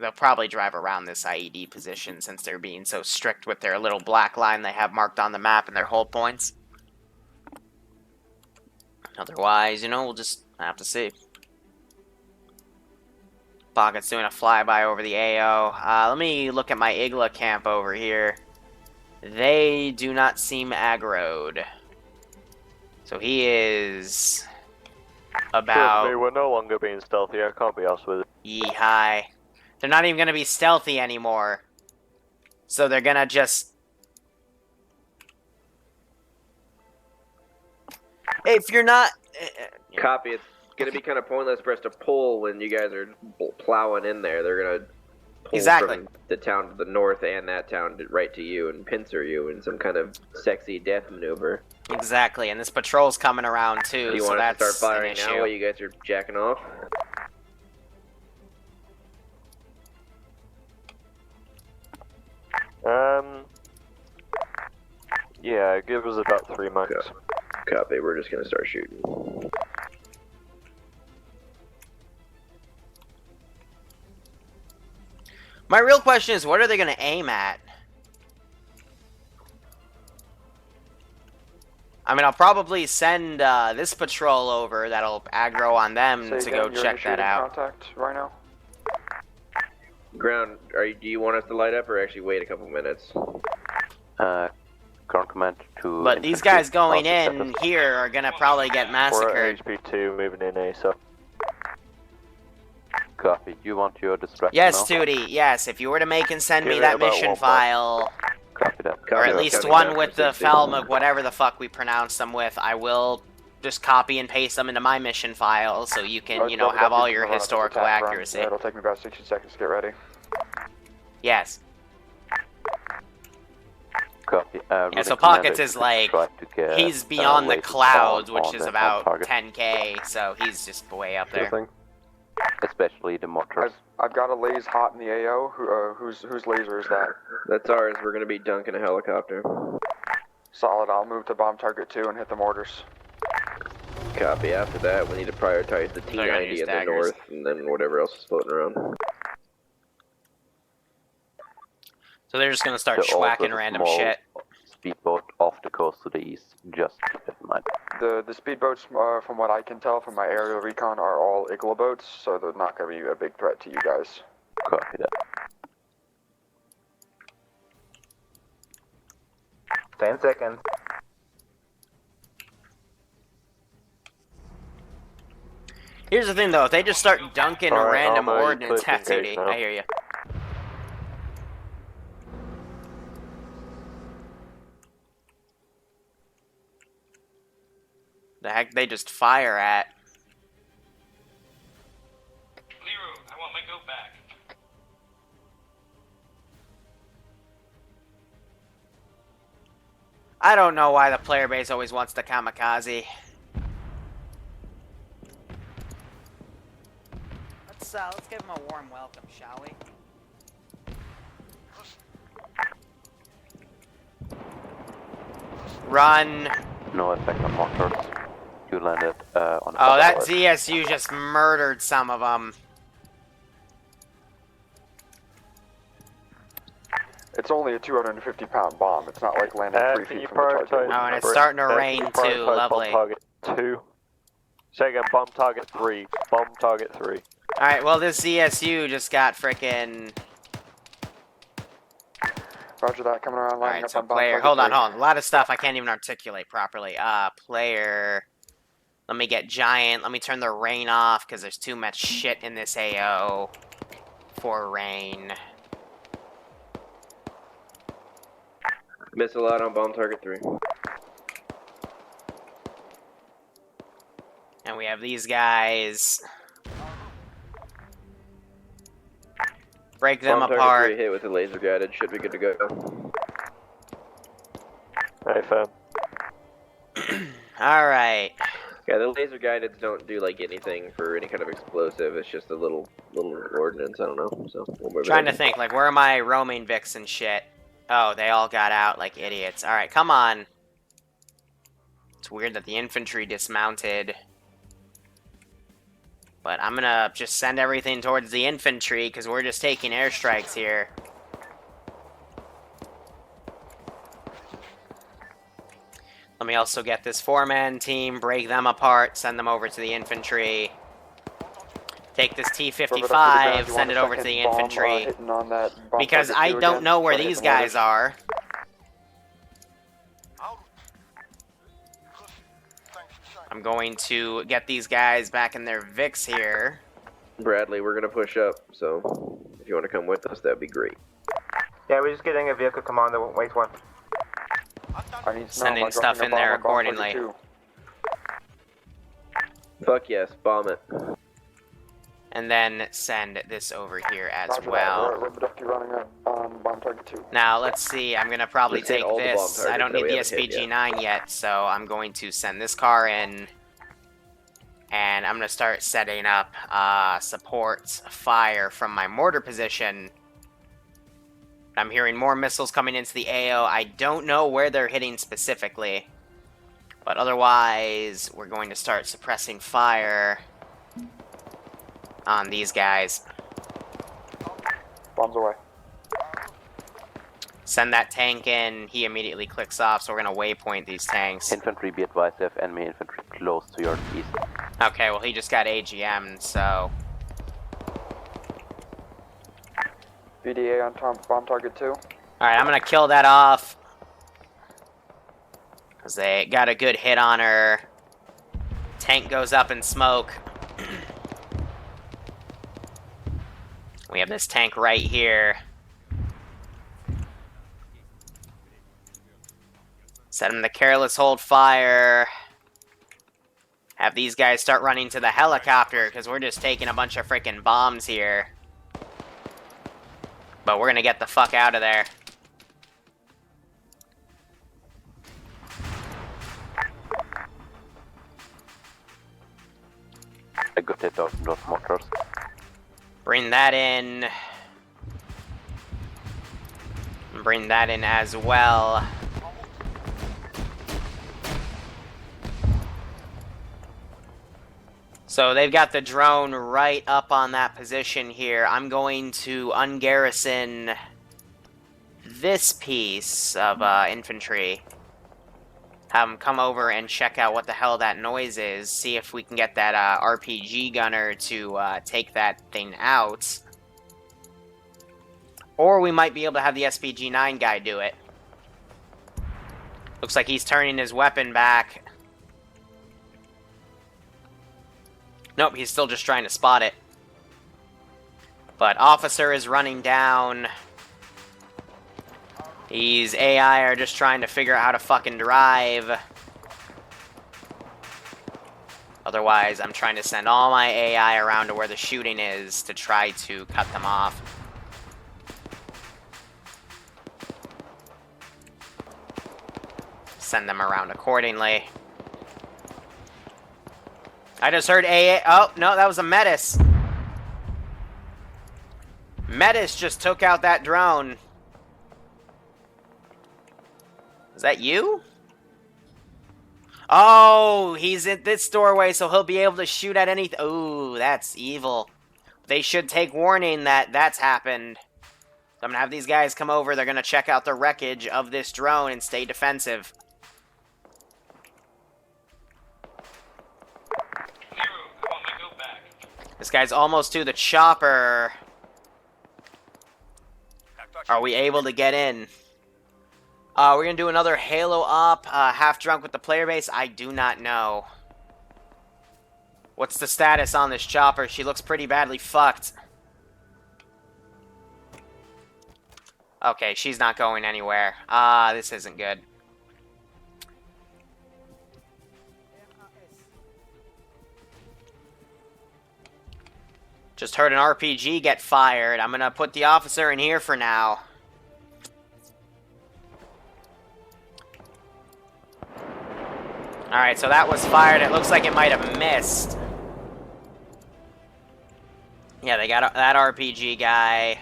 They'll probably drive around this IED position since they're being so strict with their little black line they have marked on the map and their hold points. Otherwise, you know, we'll just have to see. Pocket's doing a flyby over the AO. Let me look at my Igla camp over here. They do not seem aggroed. So he is about... Trust me, we're no longer being stealthy, I can't be arsed with it. Yee-hi. They're not even going to be stealthy anymore. So they're going to just... Hey, if you're not... Copy. It's going to be kind of pointless for us to pull when you guys are plowing in there. They're going to pull from the town to the north and that town right to you and pincer you in some kind of sexy death maneuver. Exactly, and this patrol's coming around too, Do you so want that's to start firing an now issue. while you guys are jacking off? Yeah, give us about 3 months. Copy, we're just gonna start shooting. My real question is, what are they going to aim at? I mean, I'll probably send this patrol over that'll aggro on them to go check that out. Contact right now. Ground, do you want us to light up or actually wait a couple minutes? Ground command to... But these guys going in here are gonna probably get massacred. We're at HP2 moving in ASAP. Copy. You want your distraction Yes, now? Tootie, yes. If you were to make and send Give me it that about mission 1 file, Copy that. or at least one with the Falmouth, whatever the fuck we pronounce them with, I will just copy and paste them into my mission file so you can, you know, have all your historical accuracy. It'll take me about 60 seconds to get ready. Yes. Copy. Yeah, so Pockets is like, he's beyond the clouds, which is about 10k, so he's just way up there. Especially the mortars. I've got a laze hot in the AO. Whose laser is that? That's ours. We're gonna be dunking a helicopter. Solid. I'll move to bomb target 2 and hit the mortars. Copy. After that, we need to prioritize the T-90 in the north, and then whatever else is floating around. So they're just gonna start schwacking random shit. Speedboat off the coast to the east, just keep it in mind. The speedboats, from what I can tell from my aerial recon, are all Igla boats, so they're not going to be a big threat to you guys. Copy that. 10 seconds. Here's the thing though, if they just start dunking a random ordnance, Tootie, I hear you. The heck they just fire at? Liru, I want my goat back. I don't know why the player base always wants the kamikaze. Let's give him a warm welcome, shall we? Run. No effect on mortars. You landed on. Oh, that ZSU just murdered some of them. It's only a 250-pound bomb. It's not like landing 3 feet from the target. Oh, and it's starting to rain too. Lovely. Bomb target 2. Say again, bomb target 3. Bomb target 3. Alright, well this ZSU just got frickin'... Roger that, coming around, lining Alright, up so on bomb player, target hold on, 3. hold on. A lot of stuff I can't even articulate properly. Player... Let me get giant. Let me turn the rain off, because there's too much shit in this AO for rain. Missile out on bomb target 3. And we have these guys. Break them bomb apart. Target 3 hit with the laser guided. Should be good to go. Hey, fam. Alright. Yeah, the laser guideds don't do like anything for any kind of explosive. It's just a little ordnance. I don't know. So Trying to think, like, where are my roaming Vics and shit? Oh, they all got out like idiots. Alright, come on. It's weird that the infantry dismounted. But I'm gonna just send everything towards the infantry, because we're just taking airstrikes here. Let me also get this 4-man team, break them apart, send them over to the infantry. Take this T-55, send it over to the infantry. Because I don't know where these guys are. I'm going to get these guys back in their Vics here. Bradley, we're gonna push up, so if you want to come with us, that'd be great. Yeah, we're just getting a vehicle commander. Wait one. Sending stuff in there accordingly. Fuck yes, bomb it. And then send this over here as well. Now, let's see. I'm going to probably take this. I don't need the SPG-9 yet, so I'm going to send this car in. And I'm going to start setting up supports fire from my mortar position. I'm hearing more missiles coming into the AO. I don't know where they're hitting specifically. But otherwise, we're going to start suppressing fire on these guys. Bombs away. Send that tank in. He immediately clicks off, so we're going to waypoint these tanks. Infantry, be advised, you have enemy infantry close to your east. Okay, well, he just got AGM'd, so... VDA on bomb target 2. Alright, I'm going to kill that off. Because they got a good hit on her. Tank goes up in smoke. We have this tank right here. Set him to careless hold fire. Have these guys start running to the helicopter, because we're just taking a bunch of freaking bombs here. But we're gonna get the fuck out of there. A good hit of those mortars. Bring that in. Bring that in as well. So they've got the drone right up on that position here. I'm going to ungarrison this piece of infantry. Have them come over and check out what the hell that noise is. See if we can get that RPG gunner to take that thing out. Or we might be able to have the SPG-9 guy do it. Looks like he's turning his weapon back. Nope, he's still just trying to spot it. But officer is running down. These AI are just trying to figure out how to fucking drive. Otherwise, I'm trying to send all my AI around to where the shooting is to try to cut them off. Send them around accordingly. I just heard AA. Oh, no, that was a Metis. Metis just took out that drone. Is that you? Oh, he's in this doorway, so he'll be able to shoot at anything. Ooh, that's evil. They should take warning that that's happened. So I'm going to have these guys come over. They're going to check out the wreckage of this drone and stay defensive. This guy's almost to the chopper. Are we able to get in? We're going to do another Halo op, half drunk with the player base. I do not know. What's the status on this chopper? She looks pretty badly fucked. Okay, she's not going anywhere. This isn't good. Just heard an RPG get fired. I'm gonna put the officer in here for now. Alright, so that was fired. It looks like it might have missed. Yeah, they got that RPG guy.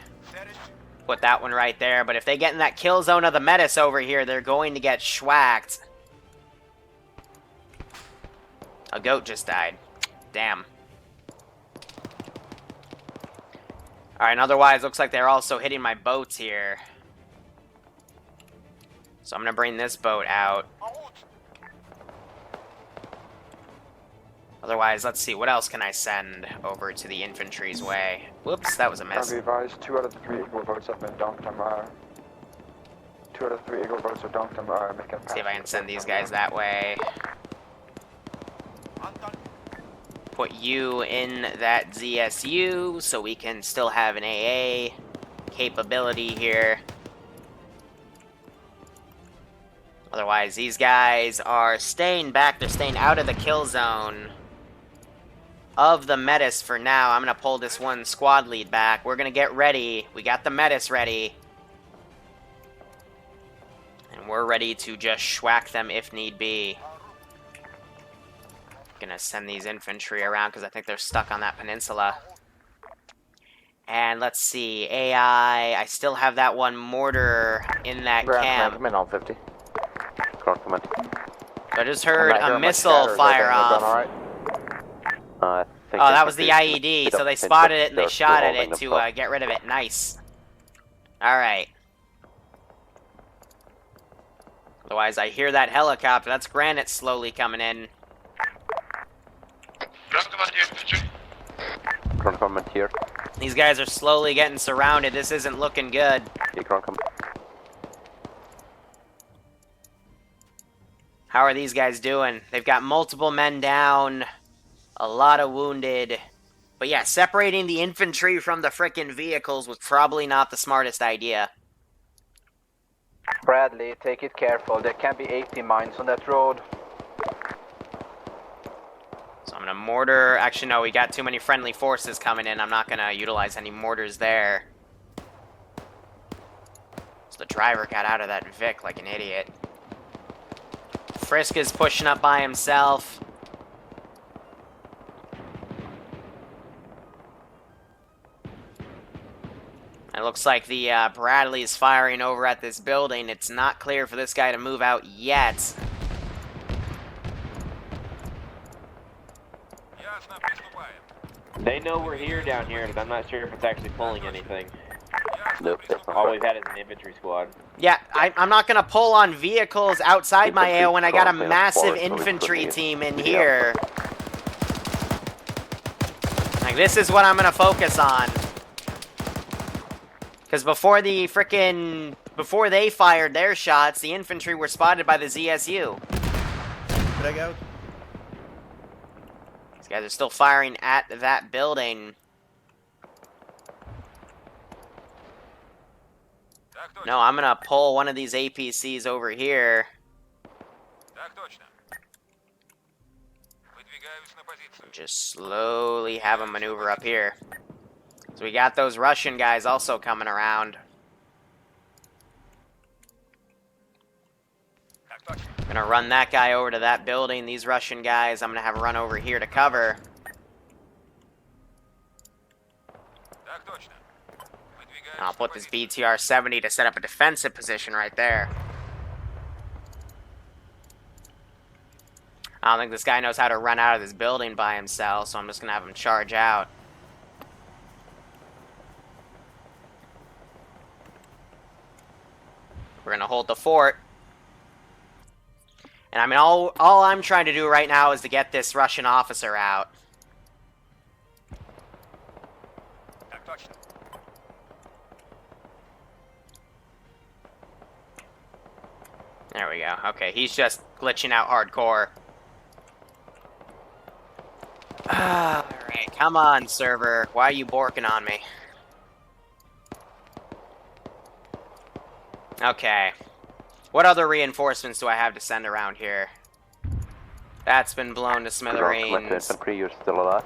Put that one right there. But if they get in that kill zone of the Metis over here, they're going to get schwacked. A goat just died. Damn. Alright, and otherwise, looks like they're also hitting my boats here. So I'm going to bring this boat out. Otherwise, let's see, what else can I send over to the infantry's way? Whoops, that was a miss. Be advised, 2 out of the 3 Eagle boats have been dunked. 2 out of the 3 Eagle boats are dunked. Make it See if I can send these guys that way. Put you in that ZSU so we can still have an AA capability here. Otherwise, these guys are staying back. They're staying out of the kill zone of the Metis for now. I'm going to pull this one squad lead back. We're going to get ready. We got the Metis ready. And we're ready to just schwack them if need be. Gonna send these infantry around because I think they're stuck on that peninsula. And let's see, AI. I still have that one mortar in that camp. I'm in on 50. I just heard a missile fire off. Oh, that was the IED. So they spotted it and they shot at it to get rid of it. Nice. All right. Otherwise, I hear that helicopter. That's Granite slowly coming in. Ground command here. These guys are slowly getting surrounded. This isn't looking good. Yeah, ground command. How are these guys doing? They've got multiple men down, a lot of wounded. But yeah, separating the infantry from the frickin' vehicles was probably not the smartest idea. Bradley, take it careful. There can be 80 mines on that road. So I'm gonna mortar. Actually, no, we got too many friendly forces coming in. I'm not gonna utilize any mortars there. So the driver got out of that Vic like an idiot. Frisk is pushing up by himself. It looks like the Bradley is firing over at this building. It's not clear for this guy to move out yet. They know we're here down here, but I'm not sure if it's actually pulling anything. Nope, that's not All right. we've had is an infantry squad. Yeah, I'm not going to pull on vehicles outside my Infantry AO when I got a crossing massive forward, so we infantry couldn't team in yeah. here. Like, this is what I'm going to focus on. Because before they fired their shots, the infantry were spotted by the ZSU. Did I go? These guys are still firing at that building. No, I'm gonna pull one of these APCs over here. Just slowly have them maneuver up here. So we got those Russian guys also coming around. Gonna run that guy over to that building. These Russian guys, I'm gonna have run over here to cover. And I'll put this BTR-70 to set up a defensive position right there. I don't think this guy knows how to run out of this building by himself, so I'm just gonna have him charge out. We're gonna hold the fort. And I mean, all I'm trying to do right now is to get this Russian officer out. There we go. Okay, he's just glitching out hardcore. Alright, come on, server. Why are you borking on me? Okay. What other reinforcements do I have to send around here? That's been blown to smithereens. Infantry, you're still alive.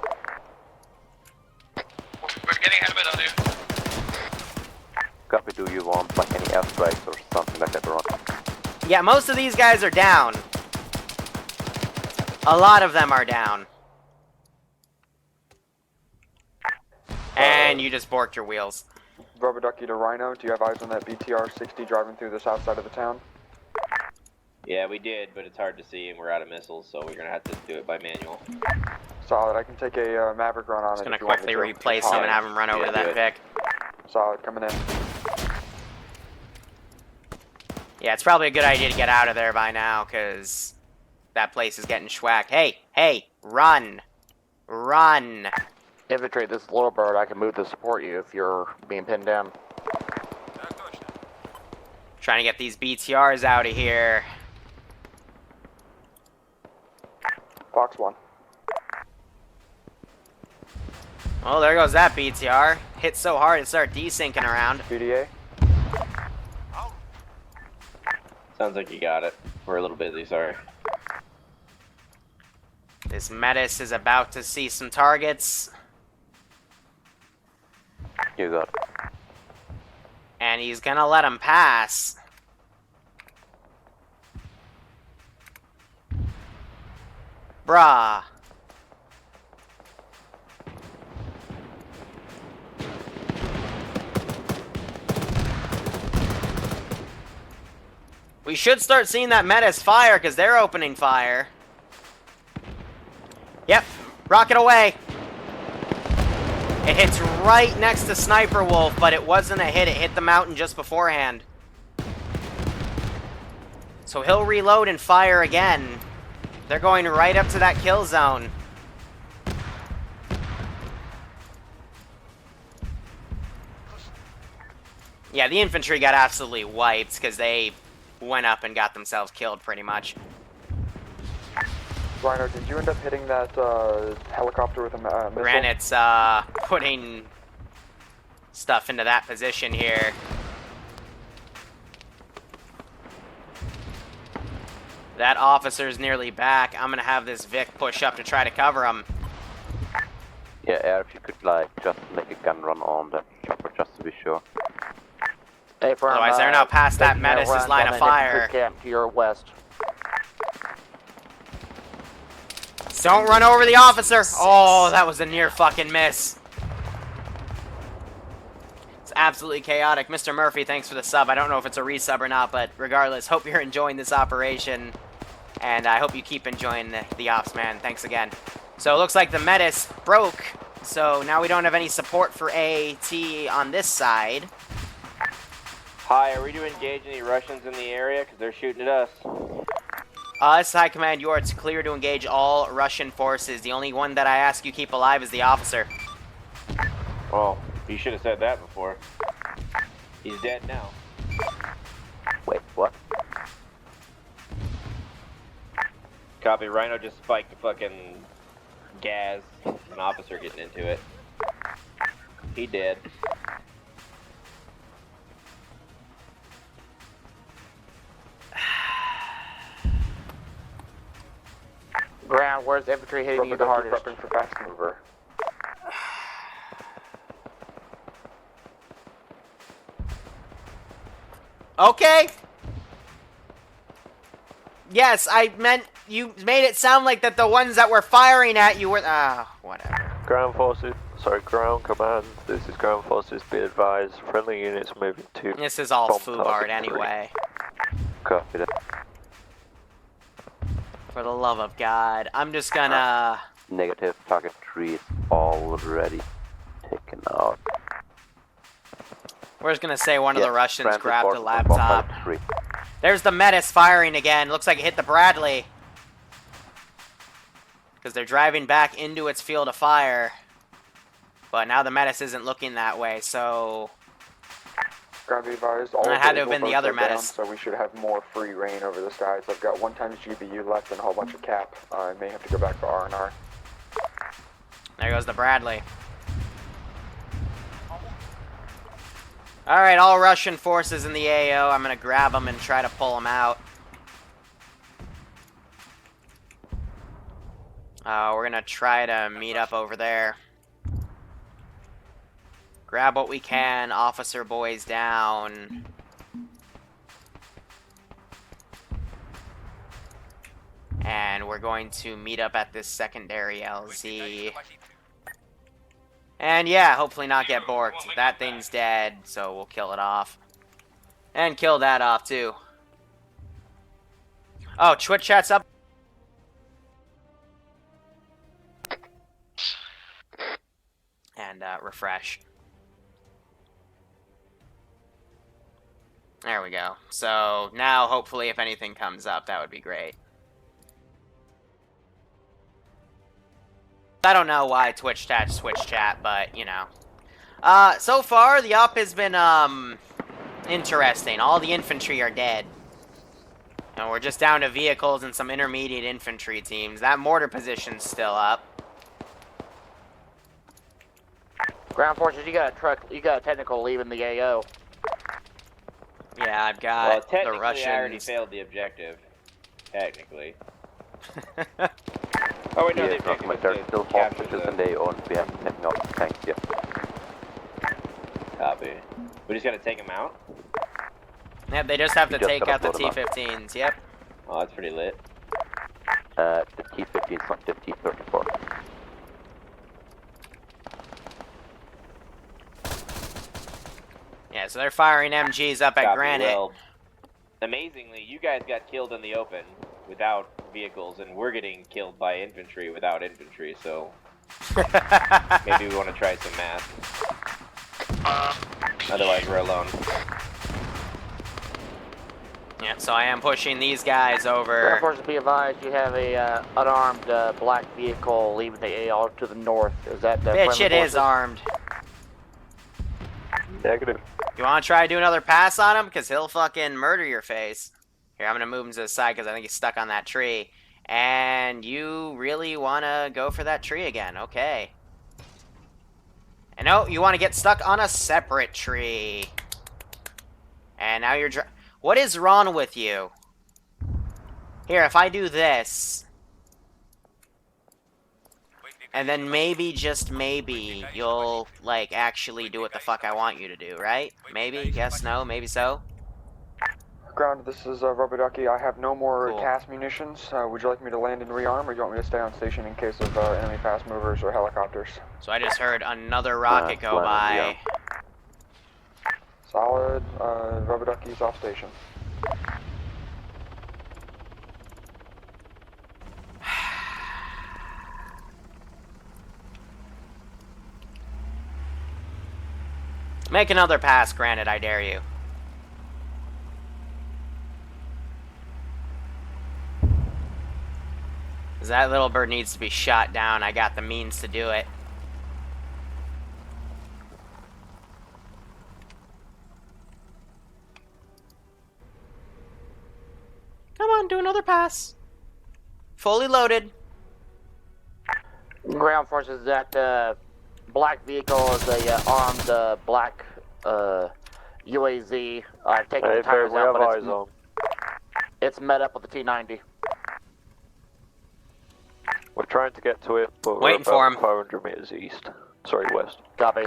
We're getting ahead of it on you. Copy, do you want like any airstrikes or something like that around? Yeah, most of these guys are down. A lot of them are down. And you just borked your wheels. Rubber Ducky to Rhino, do you have eyes on that BTR-60 driving through the south side of the town? Yeah, we did, but it's hard to see, and we're out of missiles, so we're gonna have to do it by manual. Solid, I can take a Maverick run on Just it. gonna quickly replace him and have him run over to that Vic. Solid, coming in. Yeah, it's probably a good idea to get out of there by now, because that place is getting schwacked. Hey, hey, run. Run. Infantry, this is Little Bird. I can move to support you if you're being pinned down. Trying to get these BTRs out of here. Fox 1. Oh, there goes that BTR. Hit so hard it started desyncing around. BDA. Sounds like you got it. We're a little busy, sorry. This Metis is about to see some targets. You got it. And he's gonna let him pass. Bruh. We should start seeing that Metis fire, because they're opening fire. Yep, rocket away. It hits right next to Sniper Wolf, but it wasn't a hit. It hit the mountain just beforehand. So he'll reload and fire again. They're going right up to that kill zone. Yeah, the infantry got absolutely wiped because they went up and got themselves killed pretty much. Rhino, did you end up hitting that helicopter with a missile? Granite's putting stuff into that position here. That officer's nearly back. I'm gonna have this Vic push up to try to cover him. Yeah, Air, if you could, like, just make a gun run on the chopper, just to be sure. Hey, from, Otherwise, they're now past that Menace's line of fire. Camp to your west. Don't run over the officer! Oh, that was a near fucking miss. It's absolutely chaotic. Mr. Murphy, thanks for the sub. I don't know if it's a resub or not, but regardless, hope you're enjoying this operation. And I hope you keep enjoying the ops, man. Thanks again. So it looks like the Metis broke. So now we don't have any support for AT on this side. Hi, are we to engage any Russians in the area? Because they're shooting at us. This is High Command, it's clear to engage all Russian forces. The only one that I ask you keep alive is the officer. Oh, you should have said that before. He's dead now. Wait, what? Copy, Rhino just spiked the fucking gas. An officer getting into it. He dead. Ground, where's infantry hitting you the hardest? Prepping for fast mover. Okay. Yes, I meant you made it sound like that the ones that were firing at you were... whatever. Ground forces, ground command, this is ground forces, be advised, friendly units moving to... This is all foobard anyway. Copy that. For the love of God, I'm just gonna... Negative, target 3 is already taken out. We're just gonna say one of the Russians transit grabbed a forces on laptop. Bomb 3. There's the Metis firing again. Looks like it hit the Bradley. Because they're driving back into its field of fire. But now the Metis isn't looking that way, so... Ground be advised, all I had to have Eagle been the boats other are down, Metis. so we should have more free reign over this, guys. I've got 1 times GBU left and a whole bunch of cap. I may have to go back to R&R. There goes the Bradley. Alright, all Russian forces in the AO. I'm gonna grab them and try to pull them out. We're gonna try to meet up over there. Grab what we can, officer boys down. And we're going to meet up at this secondary LZ. And yeah, hopefully not get borked. That thing's dead, so we'll kill it off. And kill that off too. Oh, Twitch chat's up. And refresh. There we go. So now, hopefully, if anything comes up, that would be great. I don't know why Twitch chat, but, you know. So far, the op has been, interesting. All the infantry are dead. And we're just down to vehicles and some intermediate infantry teams. That mortar position's still up. Ground forces, you got a technical leaving the AO. Yeah, I've got the Russians. I already failed the objective. Technically. Oh wait, no, Yeah, the objective was there's to still capture hostages the... and they own we have taken out the tanks, yeah. Copy. We just gotta take them out? Yep, they just have to You just take gotta out the blow them out. T-15s, yep. Oh, that's pretty lit. The T-15 is not the T-34. Yeah, so they're firing MGs up at Copy, Granite. well, amazingly, you guys got killed in the open without vehicles, and we're getting killed by infantry without infantry, so... maybe we want to try some math. Otherwise, we're alone. Yeah, so I am pushing these guys over. Ground forces, be advised, you have a unarmed black vehicle leaving the AO to the north. Is that Bitch, it is armed. Negative. You want to try to do another pass on him? Because he'll fucking murder your face. Here, I'm going to move him to the side because I think he's stuck on that tree. And you really want to go for that tree again. Okay. And no, you want to get stuck on a separate tree. And now you're... What is wrong with you? Here, if I do this... And then maybe, just maybe, you'll, like, actually do what the fuck I want you to do, right? Maybe? Yes, no, maybe so? Ground, this is Rubber Ducky. I have no more CAS munitions. Would you like me to land and rearm, or do you want me to stay on station in case of enemy fast movers or helicopters? So I just heard another rocket go by. Solid. Rubber Ducky's off station. Make another pass, granted, I dare you. Because that little bird needs to be shot down. I got the means to do it. Come on, do another pass. Fully loaded. Ground forces, that black vehicle is a armed black UAZ. I've taken the tires out, but it's met up with the T-90. We're trying to get to it, but waiting for him. 500 meters east. Sorry, west. Copy.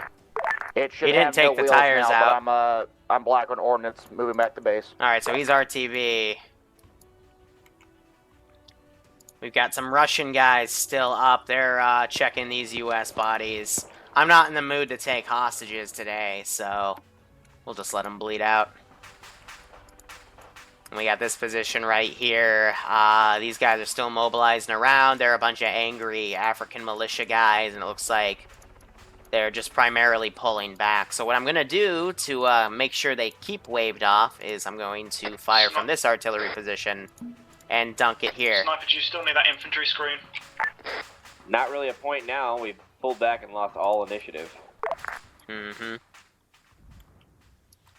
It should He didn't have take no the wheels tires now, out. But I'm black on ordnance, moving back to base. Alright, so he's RTV. We've got some Russian guys still up. They're checking these US bodies. I'm not in the mood to take hostages today, so we'll just let them bleed out. And we got this position right here. These guys are still mobilizing around. They're a bunch of angry African militia guys, and it looks like they're just primarily pulling back. So what I'm going to do to make sure they keep waved off is I'm going to fire from this artillery position and dunk it here. Sniper, do you still need that infantry screen? Not really a point now. We've pulled back and lost all initiative. Mm-hmm.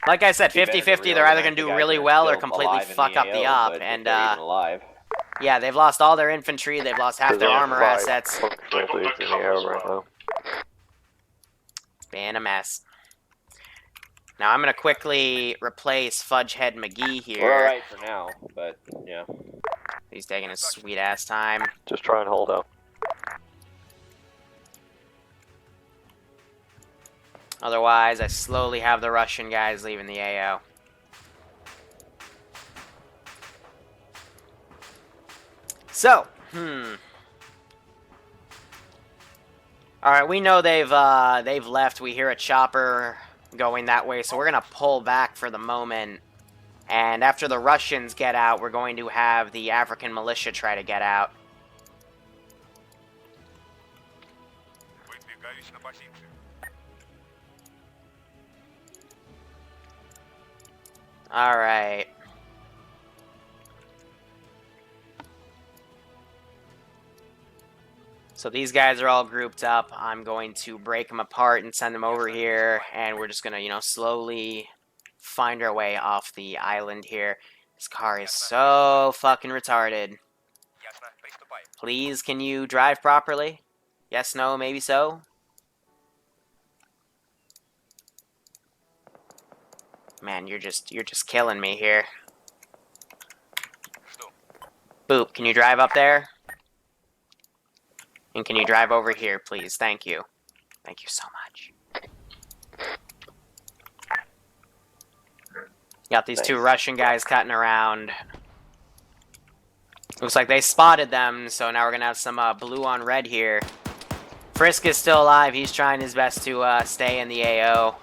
Like I said, 50-50, they're either going to do really well or completely fuck up the op. And, yeah, they've lost all their infantry, they've lost half their armor assets. Been a mess. Now I'm going to quickly replace Fudgehead McGee here. We're alright for now, but, yeah. He's taking his sweet-ass time. Just try and hold out. Otherwise, I slowly have the Russian guys leaving the AO. So, Alright, we know they've left. We hear a chopper going that way, so we're gonna pull back for the moment. And after the Russians get out, we're going to have the African militia try to get out. Alright. So these guys are all grouped up. I'm going to break them apart and send them over here. And we're just going to, you know, slowly find our way off the island here. This car is so fucking retarded. Please, can you drive properly? Yes, no, maybe so? Man, you're just killing me here. Boop, can you drive up there? And can you drive over here, please? Thank you. Thank you so much. Got these two Russian guys cutting around. Looks like they spotted them, so now we're gonna have some blue on red here. Frisk is still alive. He's trying his best to stay in the AO.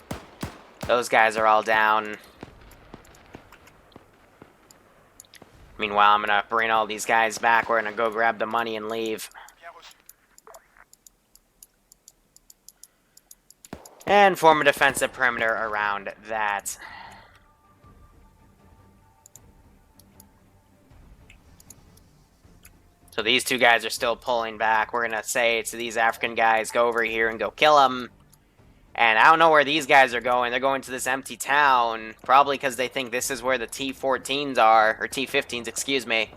Those guys are all down. Meanwhile, I'm gonna bring all these guys back. We're gonna go grab the money and leave. And form a defensive perimeter around that. So these two guys are still pulling back. We're going to say to these African guys, go over here and go kill them. And I don't know where these guys are going. They're going to this empty town, probably because they think this is where the T-14s are, or T-15s, excuse me.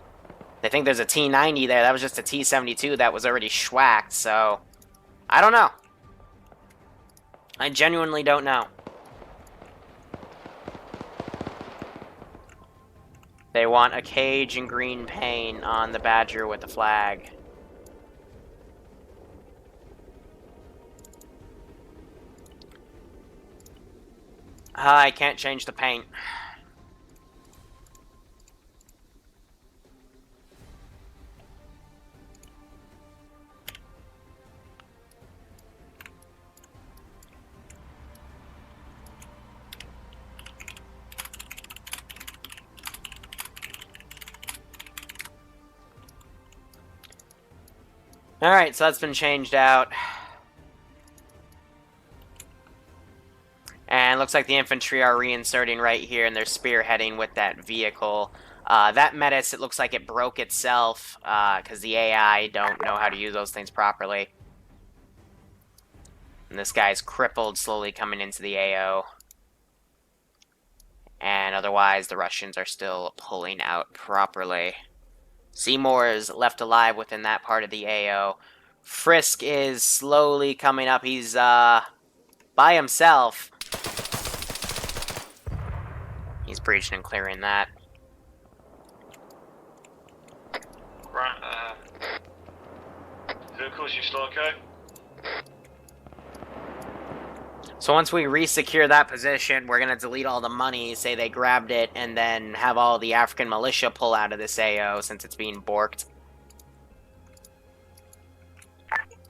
They think there's a T-90 there. That was just a T-72 that was already schwacked, so I don't know. I genuinely don't know. They want a cage and green paint on the Badger with the flag. I can't change the paint. Alright, so that's been changed out. And looks like the infantry are reinserting right here, and they're spearheading with that vehicle. That Metis, it looks like it broke itself, because the AI don't know how to use those things properly. And this guy's crippled, slowly coming into the AO. And otherwise, the Russians are still pulling out properly. Seymour is left alive within that part of the AO. Frisk is slowly coming up. He's, by himself. He's breaching and clearing that. Right, vehicles, you still okay? So once we re-secure that position, we're going to delete all the money, say they grabbed it, and then have all the African militia pull out of this AO since it's being borked.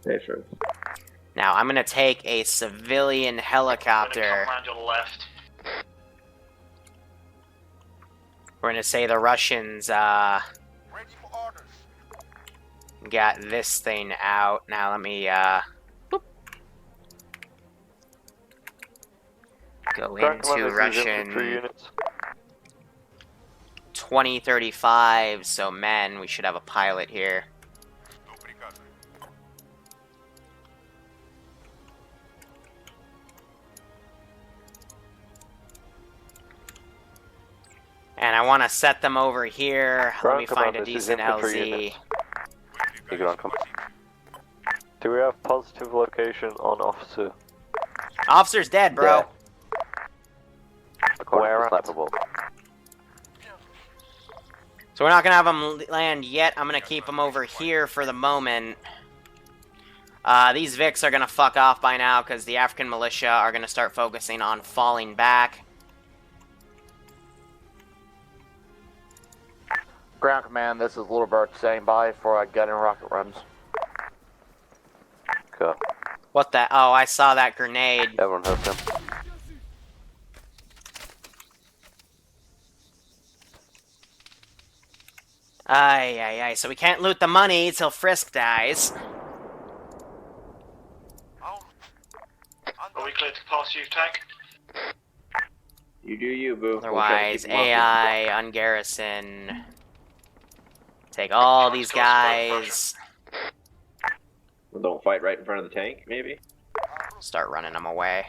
Yeah, sure. Now, I'm going to take a civilian helicopter. Come around your left. We're going to say the Russians, got this thing out. Now, let me, go into Russian 2035, so men, we should have a pilot here. And I want to set them over here. Let me find a decent LZ. Do we have positive location on officer? Officer's dead, bro. Yeah. Where at? So we're not going to have them land yet. I'm going to keep them over here for the moment. These Vics are going to fuck off by now because the African militia are going to start focusing on falling back. Ground command, this is Little Bird standing by for gun and rocket runs. Go. What the? Oh, I saw that grenade. Everyone has them. Aye. So we can't loot the money till Frisk dies. Are we clear to pass you, tank? You do you, boo. Otherwise, AI, on garrison. Take all these guys. Well, don't fight right in front of the tank, maybe? Start running them away.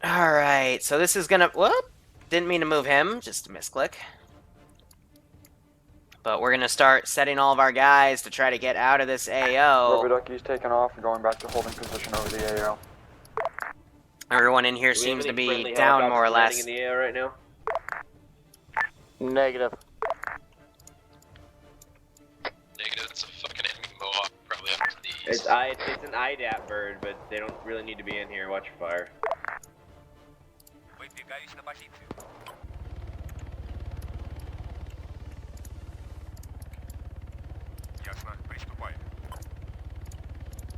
Alright, so this is gonna... Whoop! Didn't mean to move him, just a misclick. But we're gonna start setting all of our guys to try to get out of this AO. Rubber Ducky's taking off and going back to holding position over the AO. Everyone in here seems to be down more or less. In the air right now? Negative. Negative, it's a fucking enemy Mohawk, probably up to the east. It's an IDAP bird, but they don't really need to be in here. Watch your fire.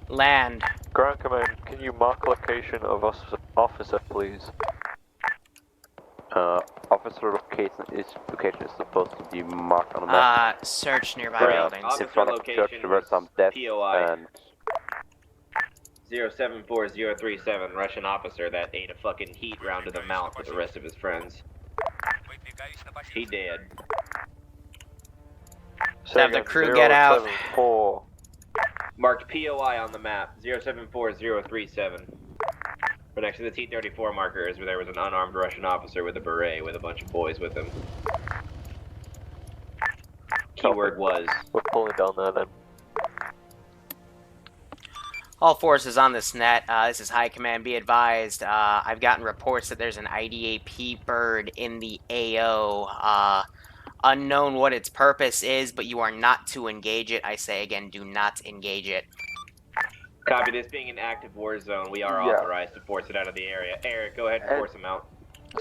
Land. Ground command, can you mark location of officer, please? Officer location is supposed to be marked on the map. Search nearby buildings. Officer in front of location church, there some death POI. and 074037, Russian officer that ate a fucking heat round to the mouth with the rest of his friends. He dead. Have the crew get out. 074. Marked POI on the map, 074037. But next to the T-34 marker is where there was an unarmed Russian officer with a beret with a bunch of boys with him. Keyword was. We're pulling down there then. All forces on this net. This is High Command. Be advised, I've gotten reports that there's an IDAP bird in the AO. Unknown what its purpose is, but you are not to engage it. I say again, do not engage it. Copy, this being an active war zone, we are authorized to force it out of the area. Eric, go ahead and force him out.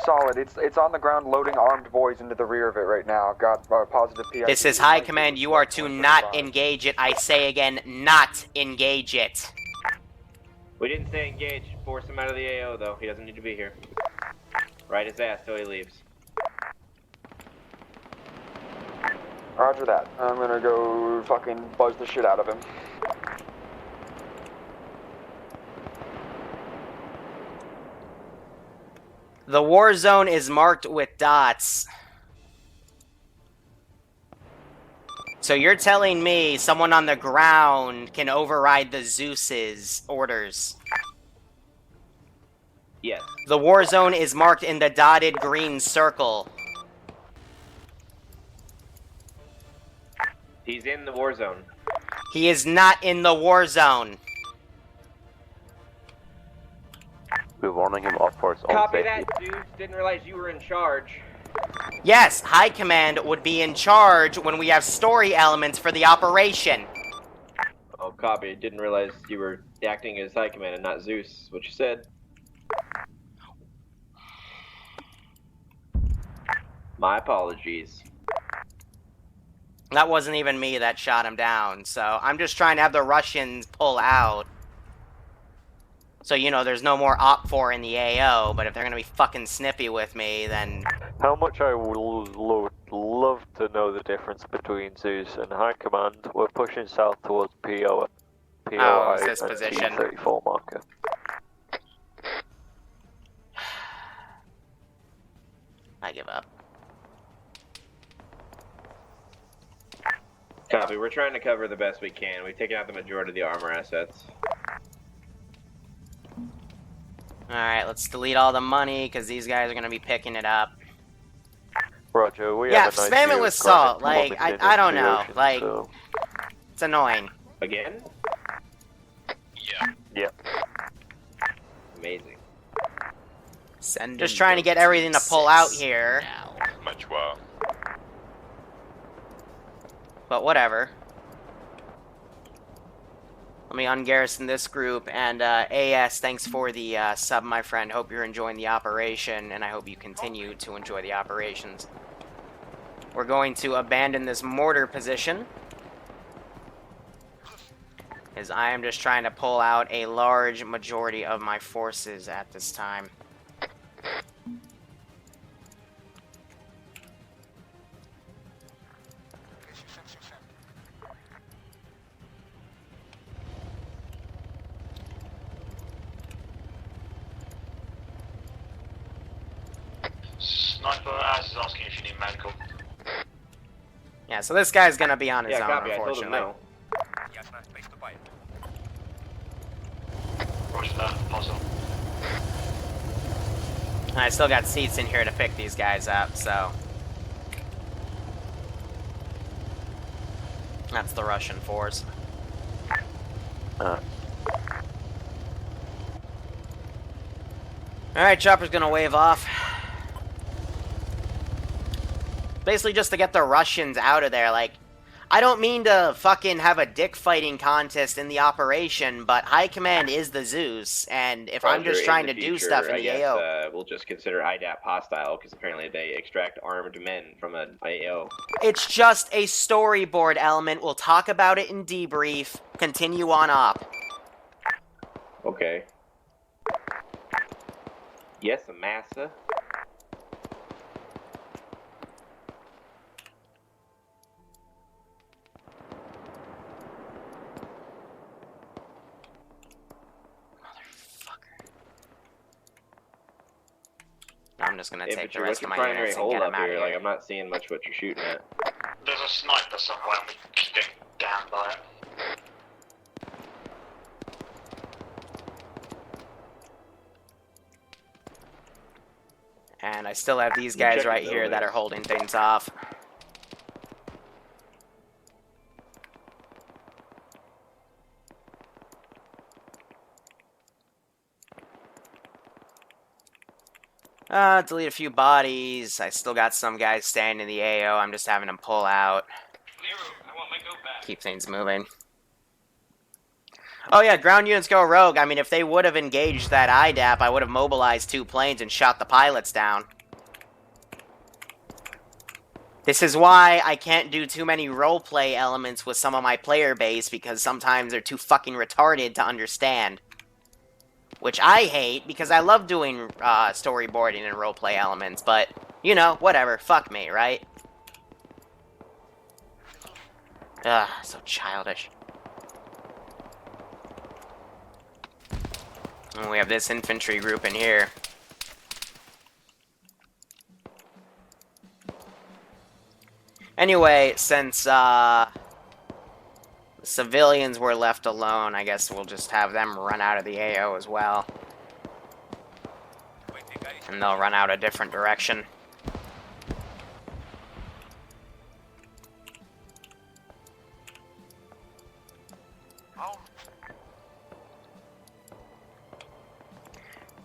Solid. It's on the ground loading armed boys into the rear of it right now. Got positive PID. This is High Command. You are to not engage it. I say again, not engage it. We didn't say engage. Force him out of the AO, though. He doesn't need to be here. Right his ass till he leaves. Roger that. I'm gonna go fucking buzz the shit out of him. The war zone is marked with dots. So you're telling me someone on the ground can override the Zeus's orders? Yes. The war zone is marked in the dotted green circle. He's in the war zone. He is not in the war zone. We're warning him off for his own Copy safety. that, dude. Didn't realize you were in charge. Yes, High Command would be in charge when we have story elements for the operation. Oh, copy. Didn't realize you were acting as High Command and not Zeus. What you said. My apologies. That wasn't even me that shot him down, so I'm just trying to have the Russians pull out. So, you know, there's no more OP4 in the AO, but if they're gonna be fucking snippy with me, then... How much I would love to know the difference between Zeus and High Command. We're pushing south towards POI is this and position? T-34 marker. I give up. Copy. We're trying to cover the best we can. We've taken out the majority of the armor assets. Alright, let's delete all the money, because these guys are going to be picking it up. Roger, we Yeah, have a nice spam it view with of salt. granite Like, plummeting I into don't the know. ocean, Like, so... it's annoying. Again? Yeah. Yep. Amazing. Just trying to get everything to pull out here. Much well. But whatever. Let me ungarrison this group, and AS, thanks for the sub, my friend. Hope you're enjoying the operation, and I hope you continue to enjoy the operations. We're going to abandon this mortar position, as I am just trying to pull out a large majority of my forces at this time. Sniper Ass is asking if you need medical. Yeah, so this guy's gonna be on his own, copy. I told him unfortunately. no. Roger that. Possible. I still got seats in here to pick these guys up, so... That's the Russian force. Alright, chopper's gonna wave off. Basically just to get the Russians out of there, like... I don't mean to fucking have a dick fighting contest in the operation, but High Command is the Zeus, and if I'm just trying to do stuff in the AO... we'll just consider IDAP hostile, because apparently they extract armed men from an AO. It's just a storyboard element. We'll talk about it in debrief. Continue on up. Okay. Yes, massa. I'm I'm just gonna take the Infantry, rest what's of your my primary units and hold get up them out here? of Like, here. I'm not seeing much what you're shooting at. There's a sniper somewhere and we keep getting downed by it. And I still have these You guys check right the here that are buildings. holding things off. Delete a few bodies. I still got some guys staying in the AO. I'm just having them pull out. Liru, I want my go back. Keep things moving. Oh yeah, ground units go rogue. I mean, if they would have engaged that IDAP, I would have mobilized 2 planes and shot the pilots down. This is why I can't do too many roleplay elements with some of my player base, because sometimes they're too fucking retarded to understand. Which I hate, because I love doing storyboarding and roleplay elements, but, you know, whatever. Fuck me, right? Ugh, so childish. And we have this infantry group in here. Anyway, since civilians were left alone, I guess we'll just have them run out of the AO as well. And they'll run out a different direction.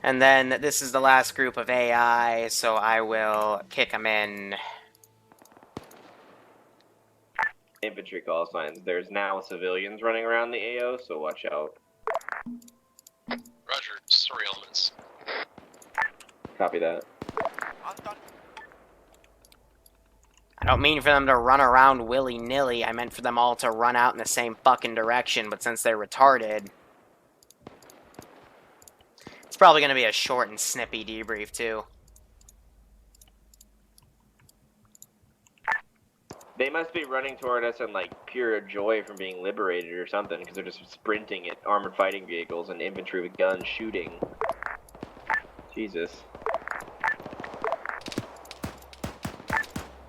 And then this is the last group of AI, so I will kick them in. Infantry call signs. There's now civilians running around the AO, so watch out. Roger, story elements. Copy that. I don't mean for them to run around willy-nilly. I meant for them all to run out in the same fucking direction, but since they're retarded... It's probably going to be a short and snippy debrief, too. They must be running toward us in, like, pure joy from being liberated or something, because they're just sprinting at armored fighting vehicles and infantry with guns shooting. Jesus.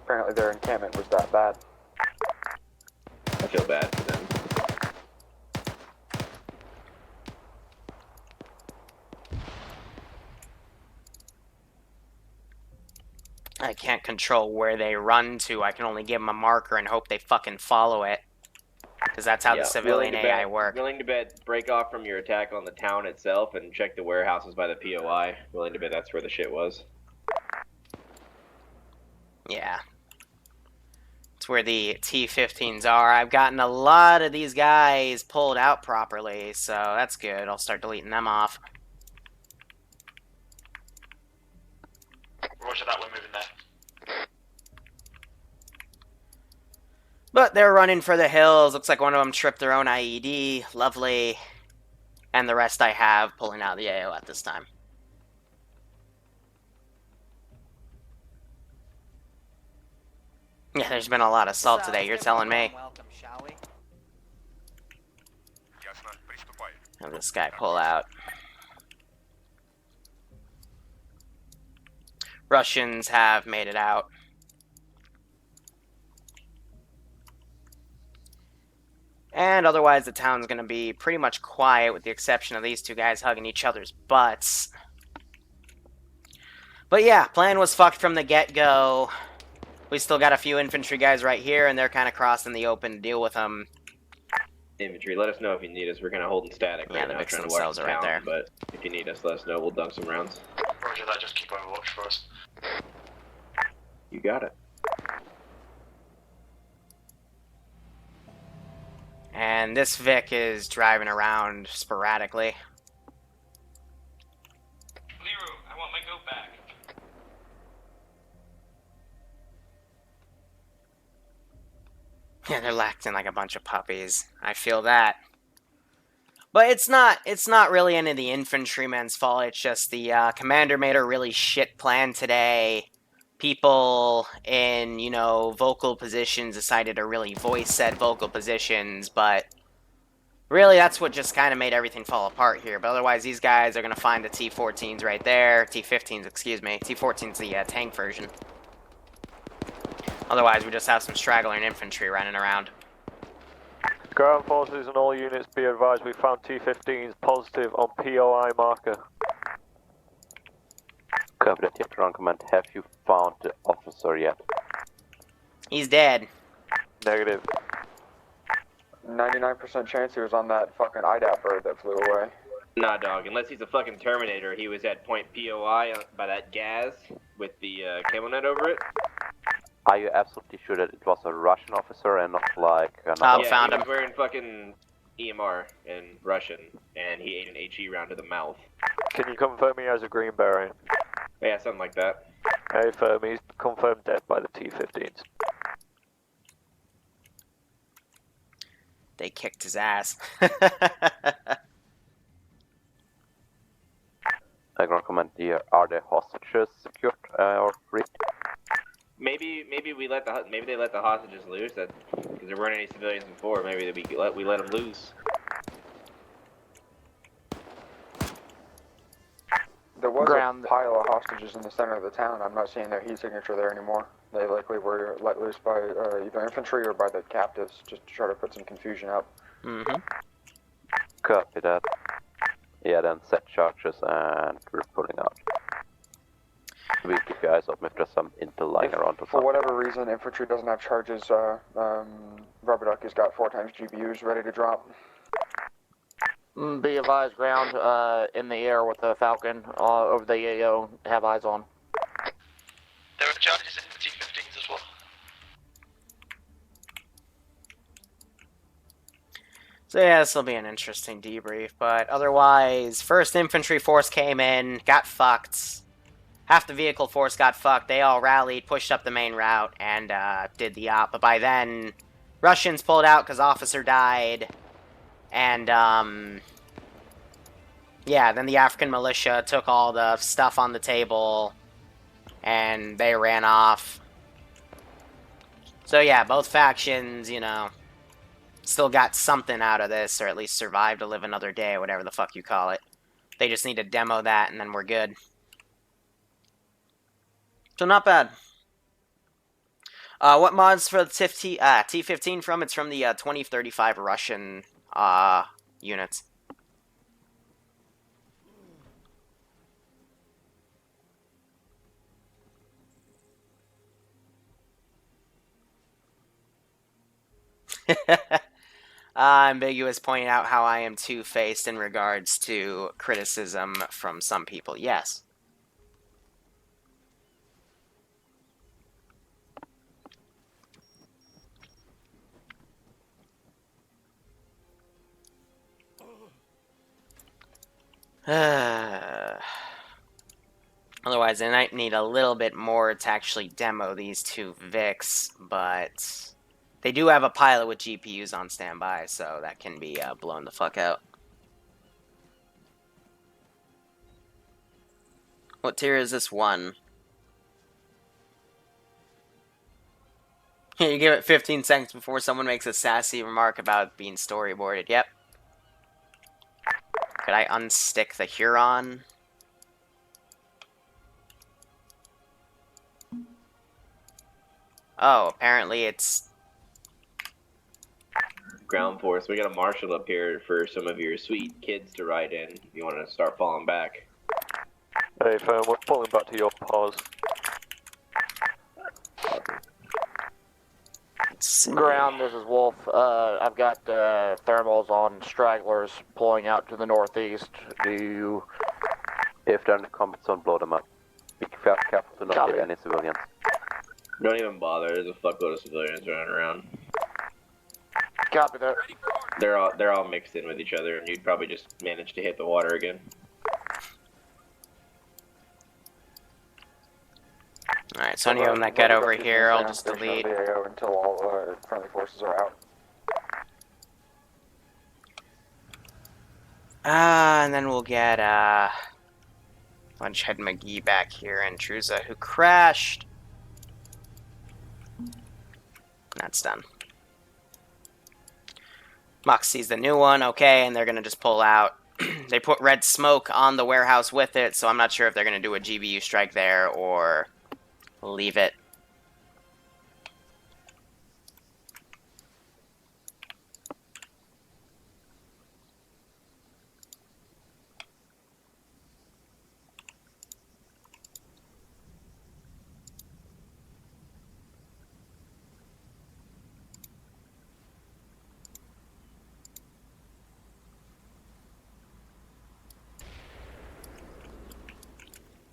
Apparently their encampment was that bad. I feel bad for them. I can't control where they run to. I can only give them a marker and hope they fucking follow it. Because that's how the civilian AI work. Willing to bet break off from your attack on the town itself and check the warehouses by the POI. Willing to bet that's where the shit was. Yeah. It's where the T-15s are. I've gotten a lot of these guys pulled out properly, so that's good. I'll start deleting them off. Roger that, we're moving there. But they're running for the hills. Looks like one of them tripped their own IED. Lovely. And the rest I have pulling out the AO at this time. Yeah, there's been a lot of assault today, you're telling me. Welcome, shall we? Have this guy pull out. Russians have made it out. And otherwise the town's going to be pretty much quiet with the exception of these two guys hugging each other's butts. But yeah, plan was fucked from the get-go. We still got a few infantry guys right here, and they're kind of crossing the open to deal with them. Infantry, let us know if you need us. We're kind of holding static right now, trying to watch the town, but if you need us, let us know. We'll dunk some rounds. Roger that, just keep overwatch for us. You got it. And this Vic is driving around sporadically. Liru, I want my go back. Yeah, they're acting like a bunch of puppies. I feel that. But it's not really any of the infantrymen's fault. It's just the commander made a really shit plan today. People in, you know, vocal positions decided to really voice said vocal positions, but Really, that's what just kind of made everything fall apart here. But otherwise, these guys are going to find the T-14s right there. T-15s, excuse me. T-14's the tank version. Otherwise, we just have some straggling infantry running around. Ground forces and all units be advised we found T-15s positive on POI marker. Copy that, Ground Command. Have you found the officer yet? He's dead. Negative. 99% chance he was on that fucking IDAP bird that flew away. Nah, dog. Unless he's a fucking Terminator, he was at point POI by that gas with the camo net over it. Are you absolutely sure that it was a Russian officer and not like another? Found him. He was wearing fucking EMR in Russian, and he ate an HE round to the mouth. Can you confirm he has a green beret? Yeah, something like that. Hey, firm, he's confirmed dead by the T-15s. They kicked his ass. Ground Command, are the hostages secured or free? Maybe we let the maybe they let the hostages loose. That because there weren't any civilians before. Maybe we let them loose. There was a pile of hostages in the center of the town. I'm not seeing their heat signature there anymore. They likely were let loose by either infantry or by the captives, just to try to put some confusion up. Mm-hmm. Copy that. Yeah, then set charges and we're pulling out. We keep you guys up if there's some intel lying around or something. For whatever reason, infantry doesn't have charges. Rubber Ducky's got 4 times GPUs ready to drop. Be advised, ground in the air with the Falcon over the AO. Have eyes on. There are charges in the T-15s as well. So yeah, this will be an interesting debrief, but otherwise, 1st Infantry Force came in, got fucked. Half the vehicle force got fucked. They all rallied, pushed up the main route, and did the op. But by then, Russians pulled out because officer died. And, yeah, then the African militia took all the stuff on the table, and they ran off. So yeah, both factions, you know, still got something out of this, or at least survived to live another day, whatever the fuck you call it. They just need to demo that, and then we're good. So not bad. What mods for the T-15 from? It's from the 2035 Russian units. Ambiguous pointing out how I am two-faced in regards to criticism from some people. Yes. Otherwise, I might need a little bit more to actually demo these 2 Vics, but they do have a pilot with GPUs on standby, so that can be blown the fuck out. What tier is this one? You give it 15 seconds before someone makes a sassy remark about being storyboarded. Yep. Could I unstick the Huron? Oh, apparently it's... Ground force, we got a marshal up here for some of your sweet kids to ride in if you want to start falling back. Hey, firm, we're pulling back to your pause. Ground, this is Wolf. I've got thermals on stragglers pulling out to the northeast. Do you... If they're in the combat zone, blow them up. Be careful to not hit any civilians. Don't even bother, there's a fuckload of civilians running around. Copy that. They're all mixed in with each other, and you'd probably just manage to hit the water again. Alright, so any of them that get over here, I'll just delete. Until all friendly forces are out. And then we'll get Lunchhead McGee back here and Truza, who crashed. That's done. Mox sees the new one, okay, and they're going to just pull out. They put red smoke on the warehouse with it, so I'm not sure if they're going to do a GBU strike there or leave it.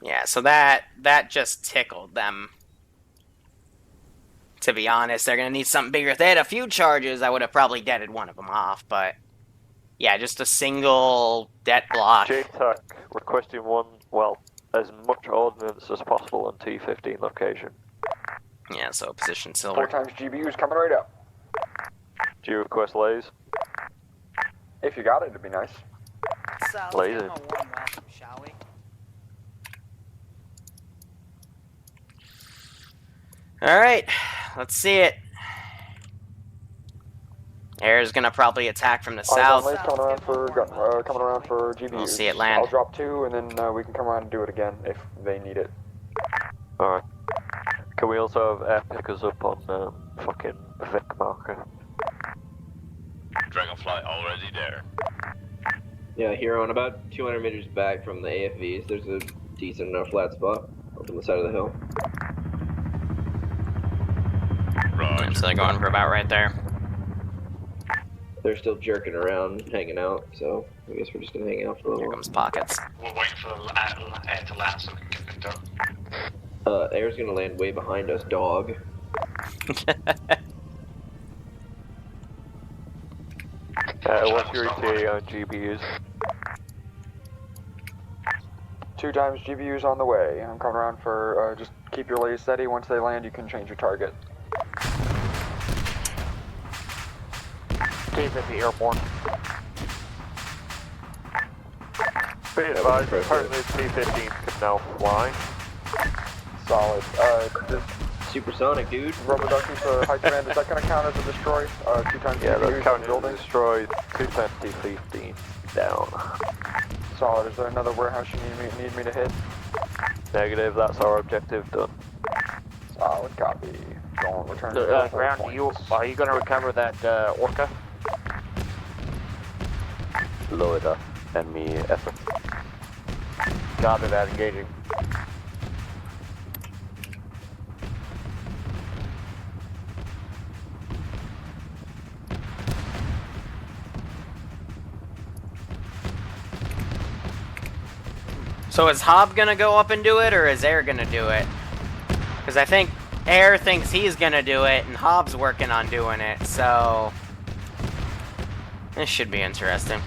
Yeah, so that just tickled them. To be honest, they're going to need something bigger. If they had a few charges, I would have probably deaded one of them off, but... Yeah, just a single det block. JTAC requesting as much ordnance as possible on T-15 location. Yeah, so position silver. 4 times GBU's coming right up. Do you request lays? If you got it, it'd be nice. So, let's Lazy. give him a warm welcome, shall we? Alright, let's see it. Air's gonna probably attack from the south. Coming around for GBUs. We'll see it land. I'll drop 2, and then we can come around and do it again if they need it. Alright. Can we also have air pickers up on fucking Vic marker? Dragonfly already there. Yeah, Hero, and about 200 meters back from the AFVs, there's a decent enough flat spot up on the side of the hill. Right. So they're going for about right there. They're still jerking around, hanging out, so I guess we're just gonna hang out for a little. Here comes Pockets. We're waiting for the air to land so we can get picked up. Air's gonna land way behind us, dog. What's your ETA on GBUs? 2 times GBU's on the way. I'm coming around for, just keep your lays steady. Once they land, you can change your target. T-50 airborne. Be advised, apparently T-15 can now fly. Solid. Supersonic, dude. Roboducky for high command, is that going to count as a destroy? 2 times Yeah, that's GBU's counting building? destroyed. 2 times T-15 down. Solid. Is there another warehouse you need me to hit? Negative, that's our objective done. Solid copy. Going return to Ground, are you going to recover that Orca? Loader, enemy effort. Copy that, engaging. So is Hob gonna go up and do it, or is Air gonna do it? Because I think Air thinks he's gonna do it, and Hob's working on doing it, so... This should be interesting.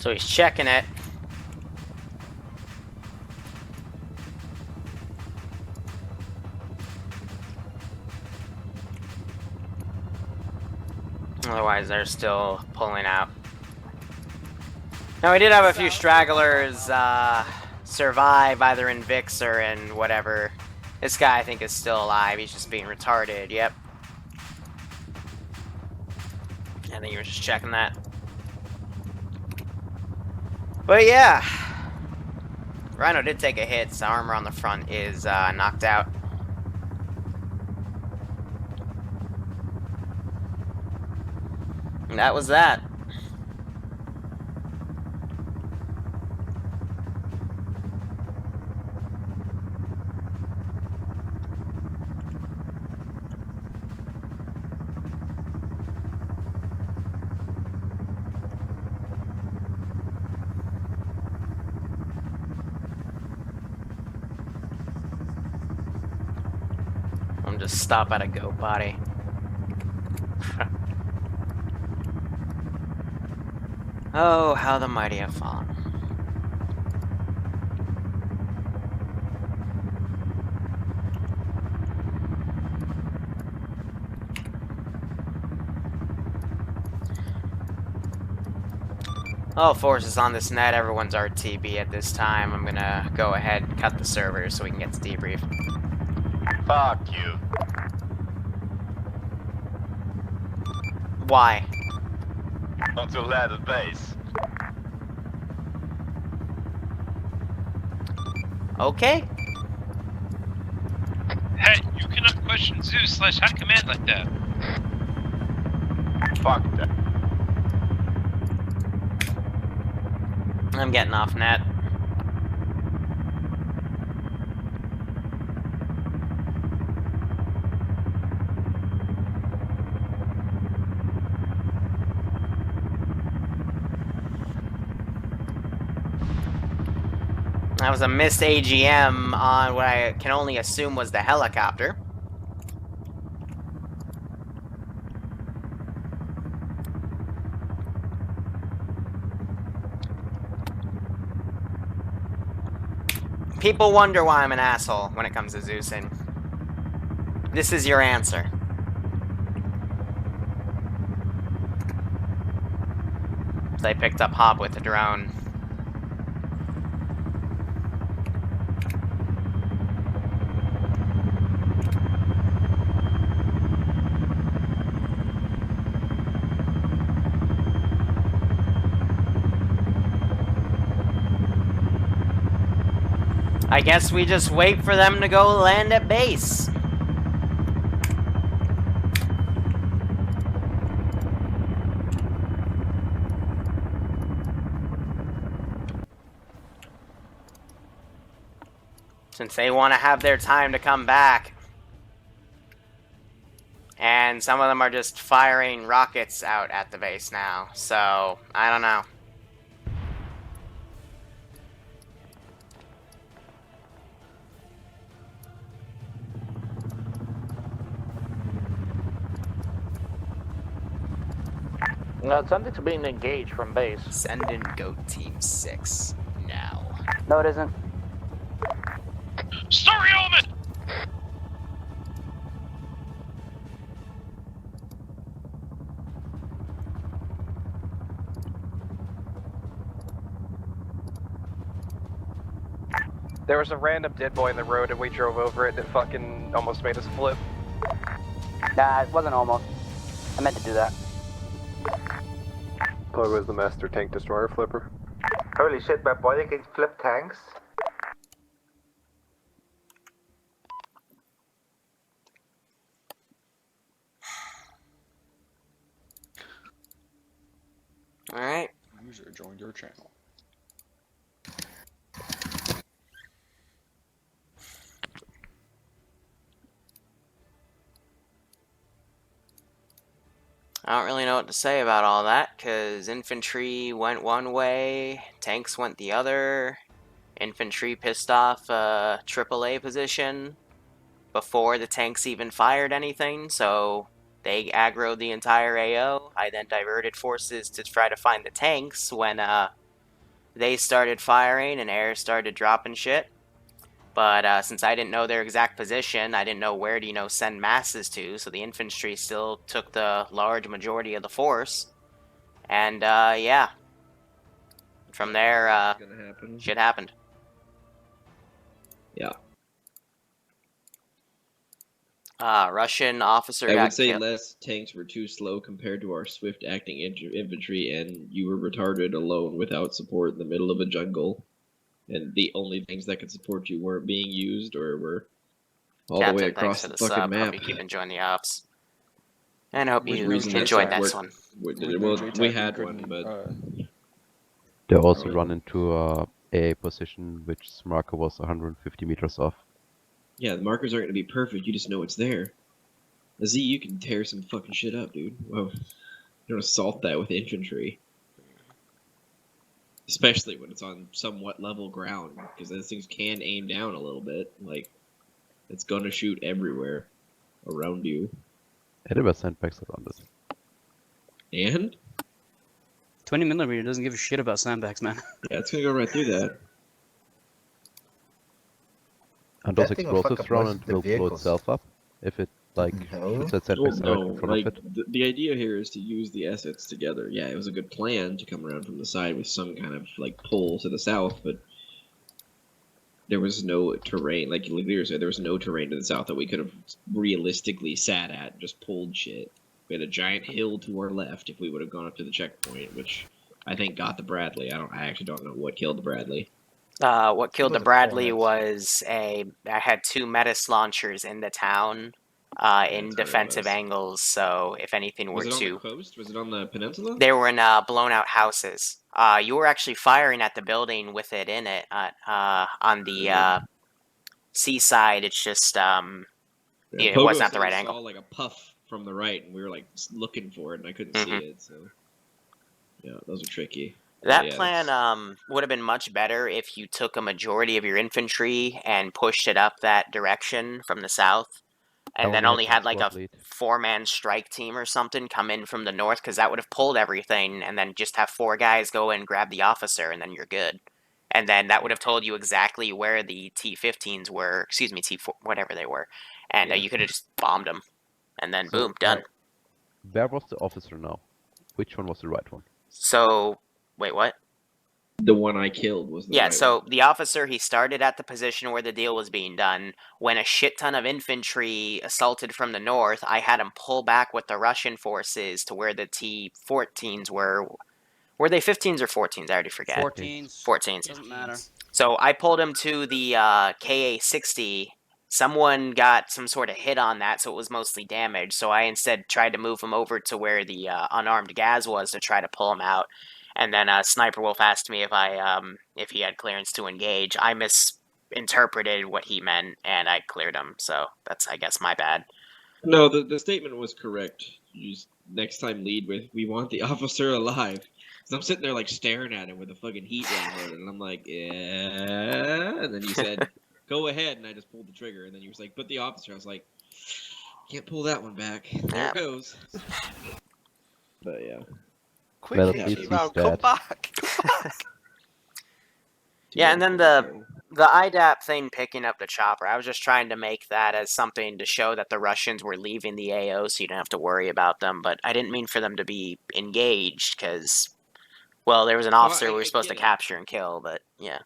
So he's checking it. Otherwise, they're still pulling out. Now, we did have a few stragglers survive either in Vix or in whatever. This guy, I think, is still alive. He's just being retarded. Yep. I think he was just checking that. But yeah, Rhino did take a hit, so armor on the front is knocked out. And that was that. Just stop at a goat body. Oh, how the mighty have fallen. All forces on this net, everyone's RTB at this time. I'm gonna go ahead and cut the server so we can get to debrief. Fuck you. Why? Onto landed base. Okay. Hey, you cannot question Zeus/High Command like that. Fuck that. I'm getting off net. That was a missed AGM on what I can only assume was the helicopter. People wonder why I'm an asshole when it comes to Zeusing. This is your answer. So I picked up Hop with the drone. I guess we just wait for them to go land at base. Since they want to have their time to come back. And some of them are just firing rockets out at the base now. So, I don't know. No, something to being engaged from base. Send in Goat Team 6 now. No, it isn't. Story element! There was a random dead boy in the road and we drove over it and it fucking almost made us flip. Nah, it wasn't almost. I meant to do that. Probably was the Master Tank Destroyer flipper. Holy shit, my body can flip tanks. Alright. User joined your channel. I don't really know what to say about all that, because infantry went one way, tanks went the other. Infantry pissed off a AAA position before the tanks even fired anything, so they aggroed the entire AO. I then diverted forces to try to find the tanks when they started firing and air started dropping shit. But since I didn't know their exact position, I didn't know where to, send masses to, so the infantry still took the large majority of the force. And, yeah. From there, shit happened. Yeah. Russian officer I got would say killed. less tanks were too slow compared to our swift-acting infantry, and you were retarded alone without support in the middle of a jungle. And the only things that could support you weren't being used or were all the way across the fucking map. Hope you keep enjoying the ops. And I hope you Reason that enjoyed that worked- one. Well, we had one, but... They also run into a AA position, which marker was 150 meters off. Yeah, the markers aren't going to be perfect, you just know it's there. Z, you can tear some fucking shit up, dude. Whoa. You don't assault that with infantry. Especially when it's on somewhat level ground, because those things can aim down a little bit. Like, it's gonna shoot everywhere around you. 80% packs around it. And? 20mm doesn't give a shit about sandbags, man. Yeah, it's gonna go right through that. And That those thing will fuck explosives up run most and of the will blow vehicles. itself up if it like shoots at Well, sandbags no, right in front like of it. the idea here is to use the assets together. Yeah, it was a good plan to come around from the side with some kind of like pull to the south, but there was no terrain. Like Liru said, there was no terrain to the south that we could have realistically sat at and just pulled shit. We had a giant hill to our left if we would have gone up to the checkpoint, which I think got the Bradley. I actually don't know what killed the Bradley. What killed the Bradley was I had 2 Metis launchers in the town, in defensive angles. So if anything were Was it on to, the coast? Was it on the peninsula? they were in blown out houses. You were actually firing at the building with it in it on the seaside. It's just it Pogo wasn't at the said right he angle. saw like a puff from the right, and we were like looking for it, and I couldn't see it. So yeah, those are tricky. That Yeah, plan would have been much better if you took a majority of your infantry and pushed it up that direction from the south, and then only had like a 4-man strike team or something come in from the north, because that would have pulled everything, and then just have 4 guys go in, grab the officer, and then you're good. And then that would have told you exactly where the T-15s were, excuse me, T-4, whatever they were, and you could have just bombed them, and then boom, done. Where was the officer now? Which one was the right one? So, wait, what? The one I killed was the Yeah, right so one. the officer, he started at the position where the deal was being done. When a shit ton of infantry assaulted from the north, I had him pull back with the Russian forces to where the T-14s were. Were they 15s or 14s? I already forget. 14s. 14s. Doesn't matter. So I pulled him to the KA-60. Someone got some sort of hit on that, so it was mostly damaged. So I instead tried to move him over to where the unarmed Gaz was to try to pull him out. And then Sniper Wolf asked me if he had clearance to engage. I misinterpreted what he meant, and I cleared him. So that's, I guess, my bad. No, the statement was correct. You just next time lead with, "We want the officer alive." So I'm sitting there like staring at him with a fucking heat ray on, and I'm like, yeah. And then you said, "Go ahead," and I just pulled the trigger. And then you was like, "But the officer." I was like, "Can't pull that one back." There it goes. But yeah. Quick, H-Round, come back! Yeah, and then the IDAP thing picking up the chopper, I was just trying to make that as something to show that the Russians were leaving the AO so you didn't have to worry about them, but I didn't mean for them to be engaged, because, well, there was an officer we were supposed to capture and kill, but, yeah.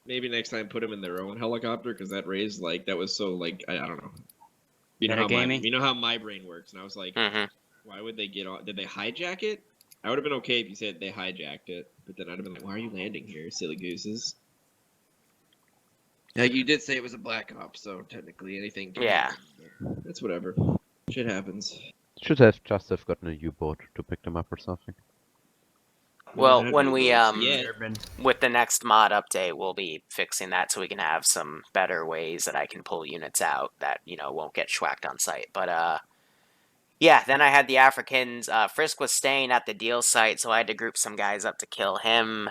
Maybe next time put them in their own helicopter, because that raised, like, that was so, like, I don't know. You know how my brain works, and I was like, why would they get on? Did they hijack it? I would have been okay if you said they hijacked it, but then I'd have been like, why are you landing here, silly gooses? Yeah, you did say it was a black ops, so technically anything can happen. That's whatever. Shit happens. Should have just have gotten a U-boat to pick them up or something. Well, when we, with the next mod update, we'll be fixing that so we can have some better ways that I can pull units out that, you know, won't get schwacked on site. But, yeah, then I had the Africans. Frisk was staying at the deal site, so I had to group some guys up to kill him.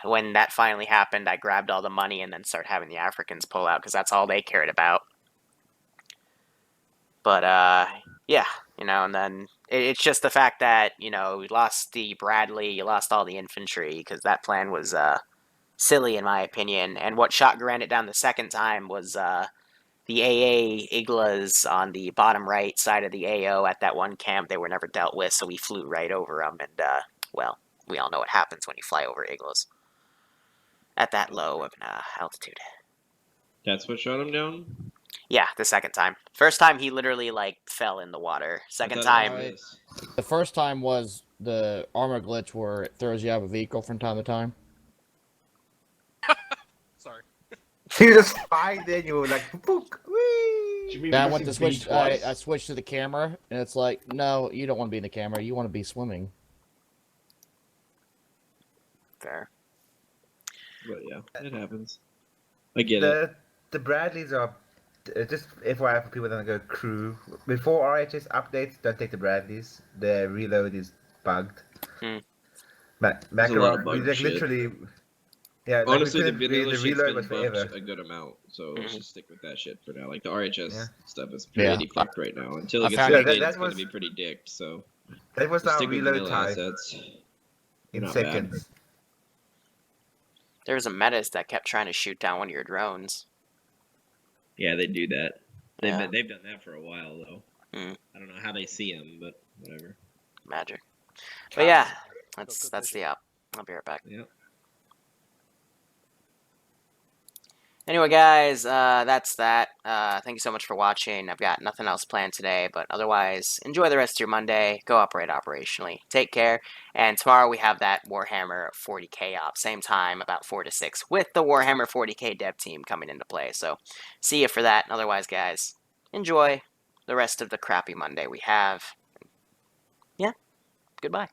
When that finally happened, I grabbed all the money and then started having the Africans pull out, because that's all they cared about. But, yeah, you know, and then it's just the fact that, you know, we lost the Bradley, you lost all the infantry, because that plan was silly in my opinion. And what shot Granite down the second time was the AA Iglas on the bottom right side of the AO at that one camp. They were never dealt with, so we flew right over them, and, well, we all know what happens when you fly over Iglas at that low of an altitude. That's what shot him down? Yeah, the second time. First time, he literally, like, fell in the water. Second time... The first time was the armor glitch where it throws you out of a vehicle from time to time. Sorry. You just find there and you were like, book, whee! Then I went to switch. I switched to the camera, and it's like, no, you don't want to be in the camera. You want to be swimming. Fair. But yeah, it happens. I get it. The Bradleys are, just FYI for people that don't go crew, before RHS updates, don't take the Bradleys. The reload is bugged. Macaroni, like, literally... Yeah, honestly, like the vanilla shit's reload been was forever. buffed a good amount, so let's just stick with that shit for now. Like, the RHS stuff is pretty fucked right now. Until it gets updated, it's going to be pretty dicked, so... That was our stick with reload vanilla time. assets. in Not bad. seconds. There was a metis that kept trying to shoot down one of your drones. Yeah, they do that. Yeah. They've done that for a while though. Hmm. I don't know how they see them, but whatever. Magic. But yeah, that's the op. I'll be right back. Yep. Anyway, guys, that's that. Thank you so much for watching. I've got nothing else planned today, but otherwise, enjoy the rest of your Monday. Go operate operationally. Take care. And tomorrow we have that Warhammer 40k op, same time, about 4 to 6, with the Warhammer 40k dev team coming into play. So, see you for that. And otherwise, guys, enjoy the rest of the crappy Monday we have. Yeah, goodbye.